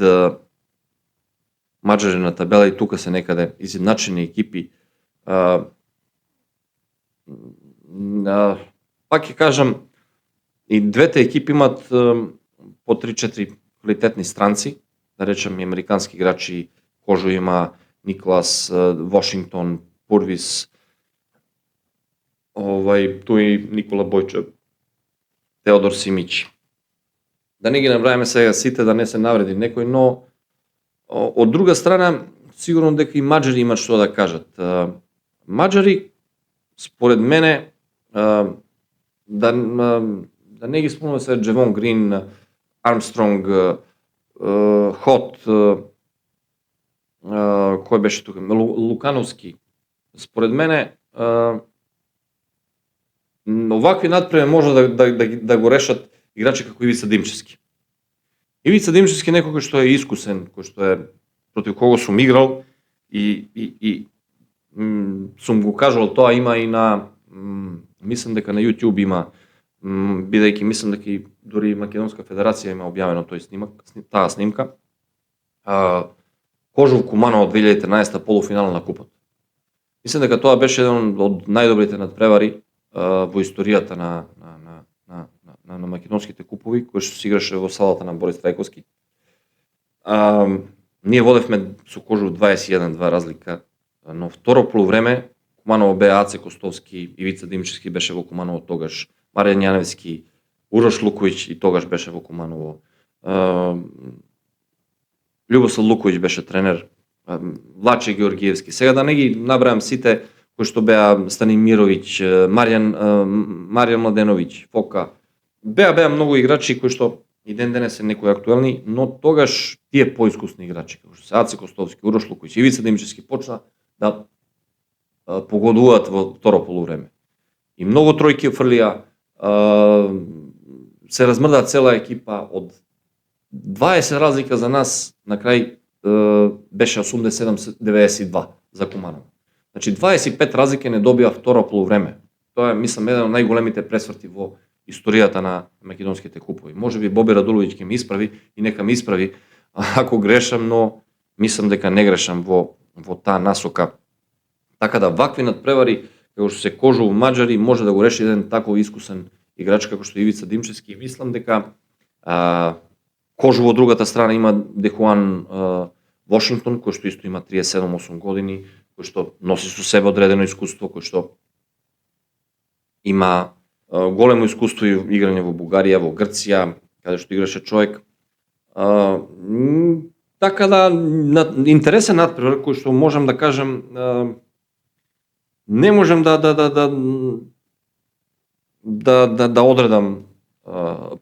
маđари на табела и тука се некаде изедначени екипи. Пак ќе кажам, и двете екипи имат по 3-4 квалитетни странци, да речем и американски играчи. Кожув има Никлас Вашингтон, Пурвис, тој Никола Бојчев, Теодор Симич. Да не ги набрајаме сега сите, да не се навреди некој, но од друга страна сигурно дека и маđари имат што да кажат. Маđари според мене да не ги спомнуваме се Джевон Грин, Армстронг, Хот, кој беше тука, Лукановски. Според мене овакви надпревари може да го решат играчи како Ивица Димчевски. Ивица Димчевски некој кој што е искусен, кој што е против кого сум играл и сум го кажал тоа, има и на мислам дека на YouTube има, бидејќи мислам дека и дури Македонска федерација има објавено тој снимак, таа снимка. Кожув Куманово 2013 полуфинал на купот. Мислам дека тоа беше еден од најдобрите надпревари во историјата на македонските купови, кој што се играше во салата на Борис Трајковски. Ние водевме со Кожув 21-2 разлика, но второ полувреме Куманово бе Аце Костовски, Ивица Димчевски беше во Куманово тогаш, Маријан Јаневски, Урош Луковиќ и тогаш беше во Куманово. Љубосил Луковиќ беше тренер, Влаче Георгиевски. Сега да не ги набрајам сите кои што беа Станимировиќ, Маријан Младеновиќ, Фока. Беа многу играчи кои што и ден денес се некои актуелни, но тогаш тие поискусни играчи, како што се Аце Костовски, Урош Луковиќ, Ивица Димчевски почна да погодуваат во второ полувреме. И многу тројки фрлија, се размрда цела екипа, од 20 разлика за нас, на крај беше 87-92 за Куманово. Значи 25 разлика не добија второ полувреме. Тоа е, мислам, еден од најголемите пресврти во историјата на македонските купови. Можеби Боби Радуловиќ ќе ме исправи и нека ме исправи ако грешам, но мислам дека не грешам во таа насока. Така да вакви надпревари како што се Кожув маđари може да го реши еден таков искусен играч како што Ивица Димчевски. Мислам дека Кожув од другата страна има Дехуан Вашингтон, кој што исто има 37-8 години, кој што носи со себе одредено искуство, кој што има големо искуство и играње во Бугарија, во Грција, каде што играше човек. Така да, интересен надпревар кој што можам да кажам, не можам да одредам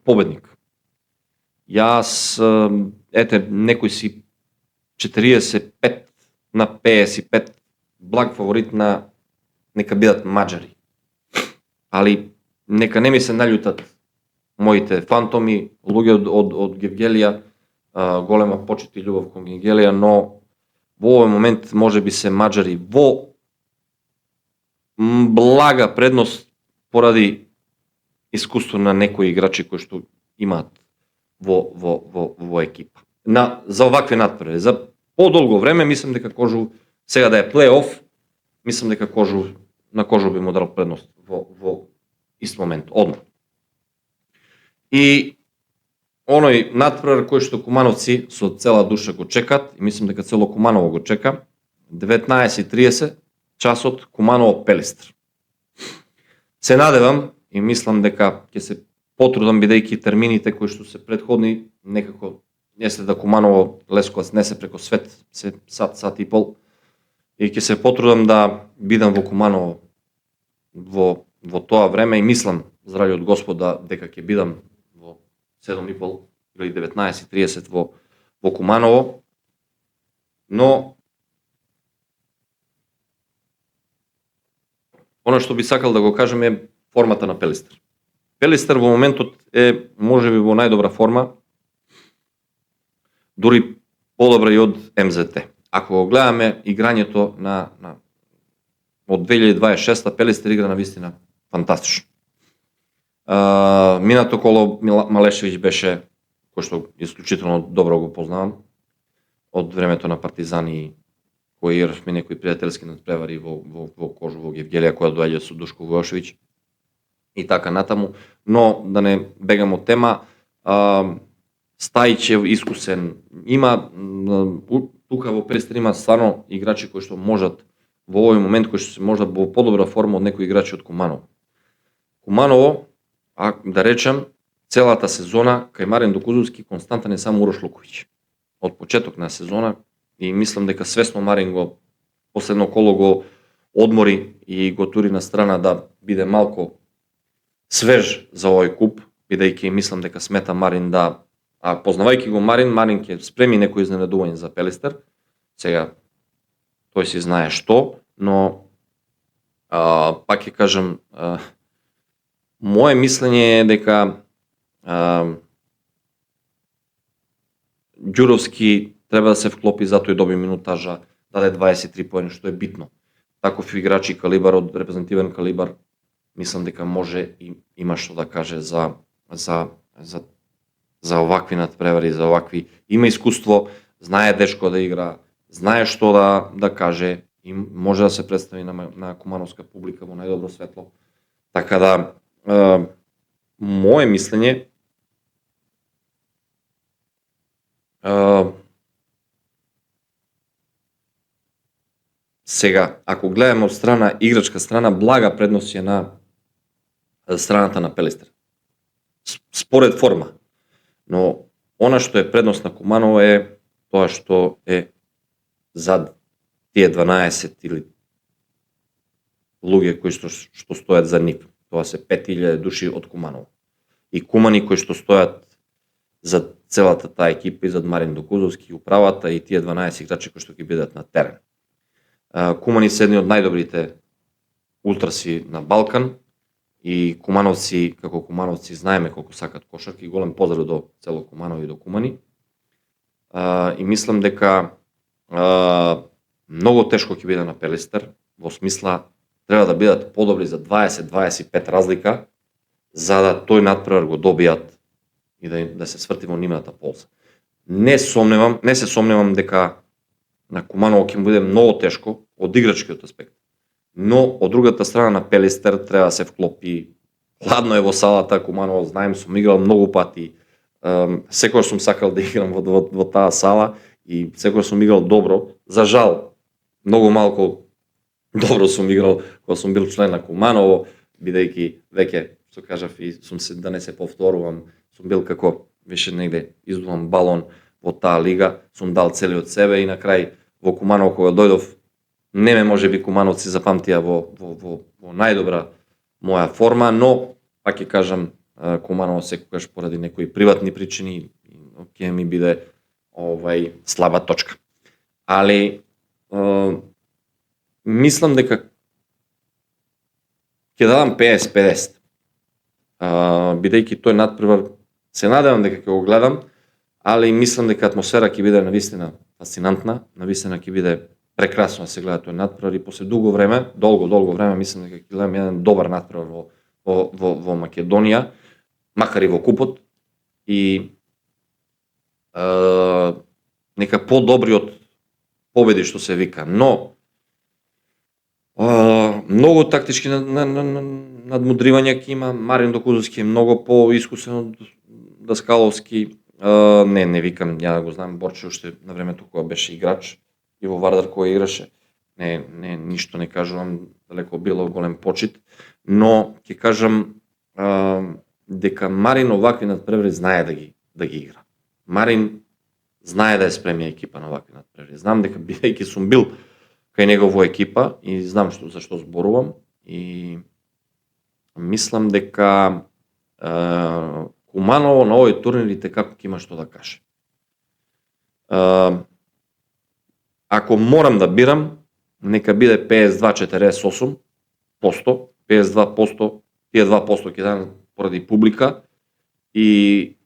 победник. Јас, некој си 45-55 благ фаворит на нека бидат маđари. Али нека не ми се наљутат моите фантоми, луѓе од Гевгелија, голема почит и љубов кон Гевгелија, но во овој момент може би се маđари во блага предност поради искуство на некои играчи кои што имаат во екипа. За овакви натпревари, за подолго време мислам дека Кожу сега да е плей-оф, мислам дека на Кожу би му дал предност во ист момент, одмah. И оној натпревар кој што кумановци со цела душа го чекат, и мислам дека цело Куманово го чека, 19:30 часот Куманово Пелистер. Се надевам и мислам дека ќе се потрудам, бидејќи термините кои што се претходни некако не се да Куманово Лесковац не се преко свет, се сат и пол, и ќе се потрудам да бидам во Куманово во тоа време и мислам здрави од Господа дека ќе бидам во 7:30 или 19:30 во Куманово, но она што би сакал да го кажам е формата на Пелистер. Пелистер во моментот е можеби во најдобра форма, дури подобра и од МЗТ. Ако го гледаме играњето од 2026 Пелистер игра на вистина фантастично. Минато коло Малешевиќ беше, кој што исклучително добро го познавам, од времето на Партизан и кој игравме некои пријателски надпревари во Кожу, во Гевгелија, која доаѓа со Душко Војошевиќ и така натаму, но да не бегам од тема, Стајчев искусен, има тука во Пелистер има стварно играчи кои што можат во овој момент, кои што се можат во подобра форма од некои играчи од Куманово. Куманово, да речем, целата сезона кај Марин Докузовски константен е само Урош Луковиќ. Од почеток на сезона и мислам дека свесно Марин го последно коло го одмори и го тури на страна да биде малку свеж за овој куп, бидејќи мислам дека смета Марин да, познавајќи го Марин ќе спреми некои изненадување за Пелистер. Сега тој си знае што, но пак ќе кажам, моje мислење е дека Ѓуровски треба да се вклопи, затоа и доби минутажа, даде 23 поени, што е битно. Таков играч и калибар од репрезентативен калибар, мислам дека може и има што да каже за овакви надпревари, за овакви, има искуство, знае дечко да игра, знае што да каже и може да се представи на кумановска публика во најдобро светло. Така да, моje мислење сега, ако гледаме од страна, играчка страна, блага предност е на страната на Пелистер. Според форма. Но она што е предност на Куманово е тоа што е зад тие 12 или луѓе кои што стојат за нив. Тоа се 5000 души од Куманово. И кумани кои што стојат за целата таа екипа и зад Марин Докузовски, управата и тие 12 играчи кои што ќе бидат на терен. Кумани се едни од најдобрите ултраси на Балкан и кумановци, како кумановци знаеме колку сакат кошарка и голем поздрав до цело Куманово и до Кумани. И мислам дека многу тешко ќе биде на Пелистер, во смисла треба да бидат подобри за 20-25 разлика за да тој надпревар го добијат и да се сврти во нивната полза. Не се сомневам дека на Куманово ќе му биде многу тешко од играчкиот аспект. Но од другата страна на Пелистер треба да се вклопи. Хладно е во салата, Куманово знаем, сум играл многу пати. Секогаш сум сакал да играм во таа сала и секогаш сум играл добро. За жал, многу малку добро сум играл кога сум бил член на Куманово, бидејќи веќе, што кажав, и сум се да не се повторувам, сум бил како више негде издувам балон во таа лига, сум дал целиот себе и на крај во Куманово кога дојдов, не ме можеби кумановци запамтија во најдобра моја форма, но пак ќе кажам, Куманово секогаш поради некои приватни причини ќе ми биде слаба точка. Али мислам дека ќе дадам 50-50. Бидејќи тој надпревар се надевам дека ќе го гледам, али мислам дека атмосфера ќе биде навистина фасцинантна, навистина ќе биде прекрасно да се гледа тој надпревар и после долго време мислам дека ќе гледам еден добар надпревар во Македонија, макар и во купот. И нека подобри од победи што се вика, но многу тактички надмудривања ќе има. Марин Докузовски е многу поискусен од Даскаловски. Не викам, ја да го знам Борче уште на времето кога беше играч и во Вардар кога играше. Не, ништо не кажувам, далеко било голем почит, но ќе кажам дека Марин овакви надпревари знае да ги игра. Марин знае да е спремија екипа на овакви надпревари. Знам дека бидејќи сум бил кај него во екипа и знам за што зборувам и мислам дека Куманово на овој турнир и како ќе има што да каже. Ако морам да бирам, нека биде 52-48%, 52%, тие 2% ќе дадам поради публика и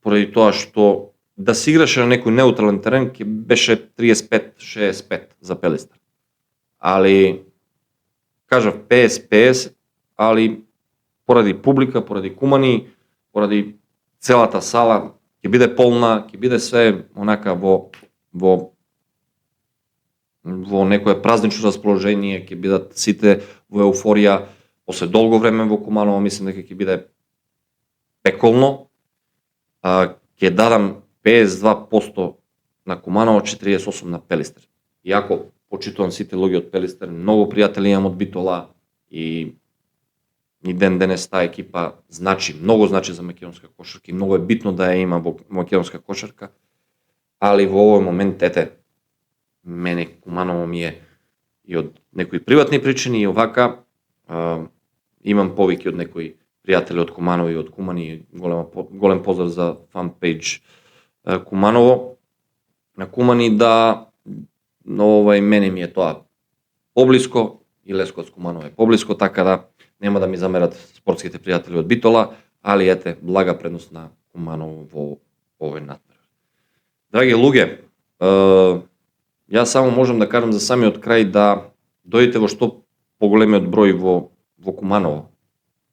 поради тоа што да се играше на некој неутрален терен ќе беше 35-65 за Пелистер. Али кажав 50-50, али поради публика, поради кумани, поради целата сала ќе биде полна, ќе биде све онака во некое празнично расположение, ќе бидат сите во еуфорија. После долго време во Куманово мислам дека ќе биде пеколно. Ќе дадам 52% на Куманово, 48% на Пелистер. Иако почитувам сите луѓе од Пелистер, многу пријатели имам од Битола и ни ден денес таа екипа многу значи за македонска кошарка и многу е битно да ја има во македонска кошарка, али во овој момент, мене Куманово ми е и од некои приватни причини и овака, имам повеќе од некои пријатели од Куманово и од Кумани, голем поздрав за фан пејдж Куманово, на Кумани да мене ми е тоа поблиско и Лескоvac Куманово е поблиско, така да нема да ми замерат спортските пријатели од Битола, али блага предност на Куманово во овој надпревар. Драги луѓе, јас само можам да кажам за самиот крај да дојдете во што поголемиот број во Куманово,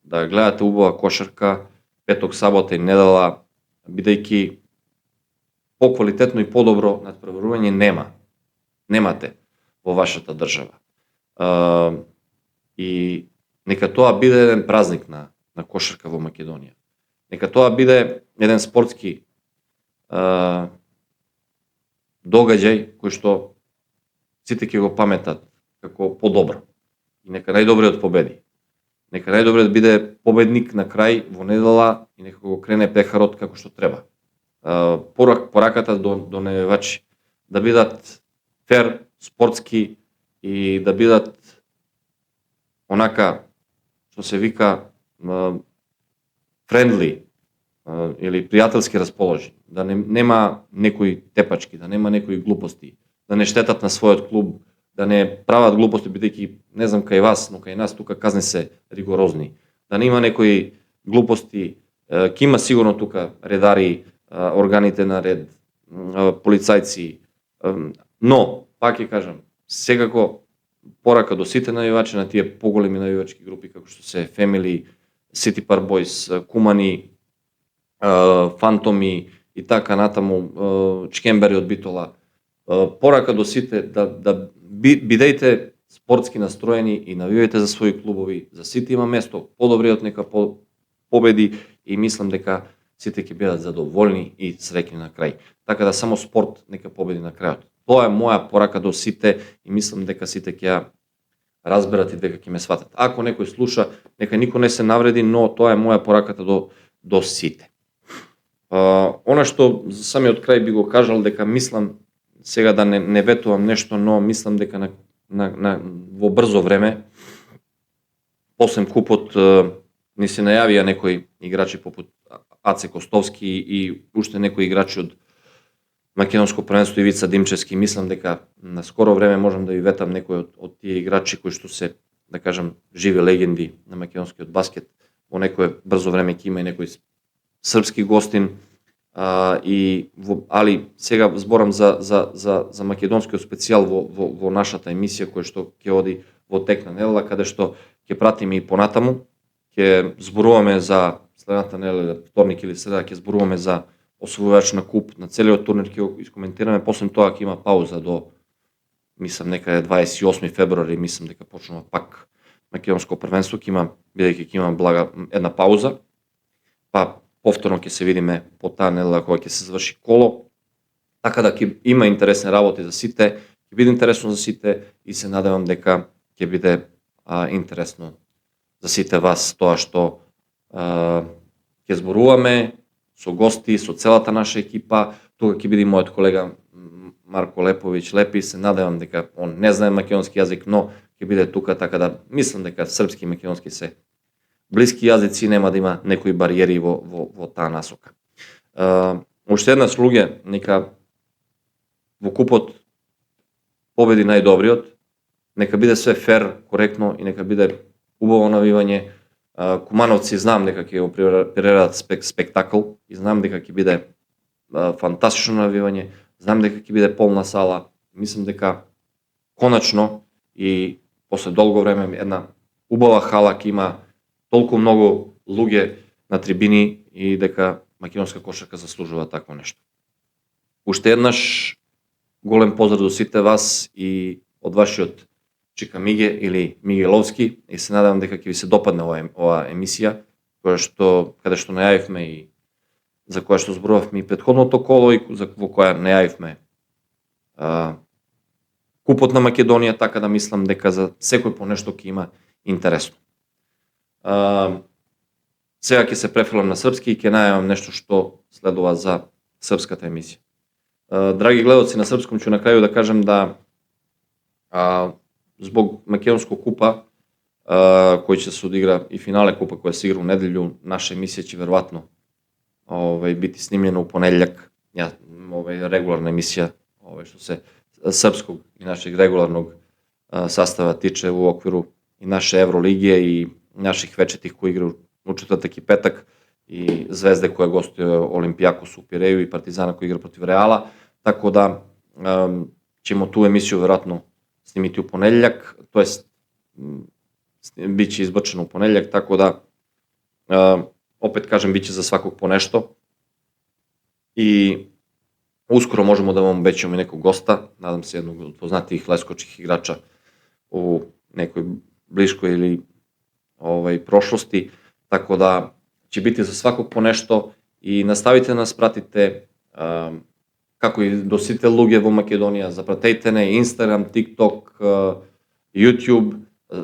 да гледате убава кошарка, петок, сабота и недела, бидејќи поквалитетно и подобро надпреварување немате во вашата држава. И нека тоа биде еден празник на кошарка во Македонија. Нека тоа биде еден спортски догаѓај кој што сите ќе го паметат како подобро. И нека најдобриот победи. Нека најдобриот биде победник на крај во недела и нека го крене пехарот како што треба. Пораката до навивачи да бидат фер, спортски и да бидат онака што се вика френдли или пријателски расположени, да нема некои тепачки, да нема некои глупости, да не штетат на својот клуб, да не прават глупости, бидејќи не знам кај вас, но кај нас тука казни се ригорозни. Да нема некои глупости, ќе има сигурно тука редари, органите на ред, полицајци, но пак ќе кажам, секако порака до сите навивачи на тие поголеми навивачки групи како што се Family, City Park Boys, Кумани, Фантоми и така натаму, Чкембери од Битола. Порака до сите да бидејте спортски настроени и навивајте за своји клубови, за сите има место, подобриот нека победи и мислам дека сите ќе бидат задоволни и среќни на крај. Така да само спорт нека победи на крајот. Тоа е моја порака до сите и мислам дека сите ќе ја разберат и дека ќе ме сватат. Ако некој слуша, нека никој не се навреди, но тоа е моја пораката до сите. Она што за самиот крај би го кажал дека мислам сега да не ветувам нешто, но мислам дека во брзо време после купот ни се најавија некои играчи попут Аце Костовски и уште некои играчи од македонско првенство Ивица Димчевски. Мислам дека на скоро време можам да ви ветам некои од тие играчи кои што се, да кажам, живи легенди на македонскиот баскет. Во некое брзо време ќе има и некој српски гостин, али сега зборам за македонскиот специјал во нашата емисија која што ќе оди во тек на недела, каде што ќе пратиме и понатаму, ќе зборуваме за следната недела, вторник или среда, ќе зборуваме за освојувач на куп, на целиот турнир ќе го искоментираме, после тоа ќе има пауза до, мислам, некаде 28 февруари, мислам дека почнува пак македонско првенство, ќе има, бидејќи ќе има блага една пауза, па повторно ќе се видиме по таа недела кога ќе се заврши коло, така да ќе има интересни работи за сите, ќе биде интересно за сите и се надевам дека ќе биде интересно за сите вас тоа што ќе зборуваме со гости, со целата наша екипа. Тука ќе биде мојот колега Марко Леповиќ Лепи, се надевам дека он не знае македонски јазик, но ќе биде тука, така да мислам дека српски и македонски се блиски јазици, нема да има некои бариери во таа насока. Уште еднаш луѓе, нека во купот победи најдобриот, нека биде све фер, коректно и нека биде убаво навивање. Кумановци знам дека ќе го приредат спектакл и знам дека ќе биде фантастично навивање, знам дека ќе биде полна сала. Мислам дека конечно и после долго време една убава хала ќе има толку многу луѓе на трибини и дека македонска кошарка заслужува такво нешто. Уште еднаш голем поздрав до сите вас и од вашиот Чика Миге или Мигеловски, и се надевам дека ќе ви се допадне оваа емисија, каде што најавивме и за која што зборувавме и претходното коло и во која најавивме купот на Македонија, така да мислам дека за секој по нешто ќе има интересно. Сега ќе се префрлам на српски и ќе најавам нешто што следува за српската емисија. Драги гледалци, на српском ќе на крају да кажем да због Македонско купа, кој ќе се одигра и финале купа која се игра у неделју, наша емисија ќе веројатно бити снимljena у понеделјак, регуларна емисија, што се српскog и нашeg регуларnog састава тиче у оквиру и наше Евролиге и наших вечетих кои игрaju у четвртак и петак и Звезде која гостува Олимпијакос у Пиреју и Партизана кој игра против Реала, така да ćemo tu emisiju verovatno snimiti u ponedjeljak, to jest bit će izbačeno u ponedjeljak, tako da opet kažem, bit će za svakog po nešto i uskoro možemo da vam obećamo i nekog gosta, nadam se jednog od poznatijih leskočkih igrača u nekoj bliskoj ili prošlosti, tako da će biti za svakog po nešto i nastavite nas, pratite како и до сите луѓе во Македонија, запратејте не Instagram, TikTok, YouTube,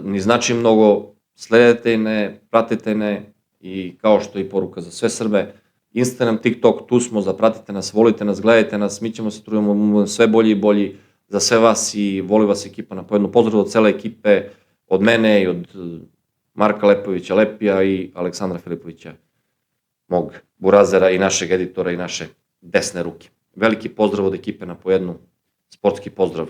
ни значи многу, следете не, пратете не и као што и порука за све Србе, Instagram, TikTok, ту смо, запратите нас, волите нас, гледајте нас, ми ćemo се трудиме све болји и болји за све вас и воли вас екипа на поедно. Поздрав од цела екипе, од мене и од Марка Леповиќа Лепија и Александра Филиповиќа, мог буразера и нашег едитора и наше десне руки. Велики поздрав од екипе на поедно, спортски поздрав.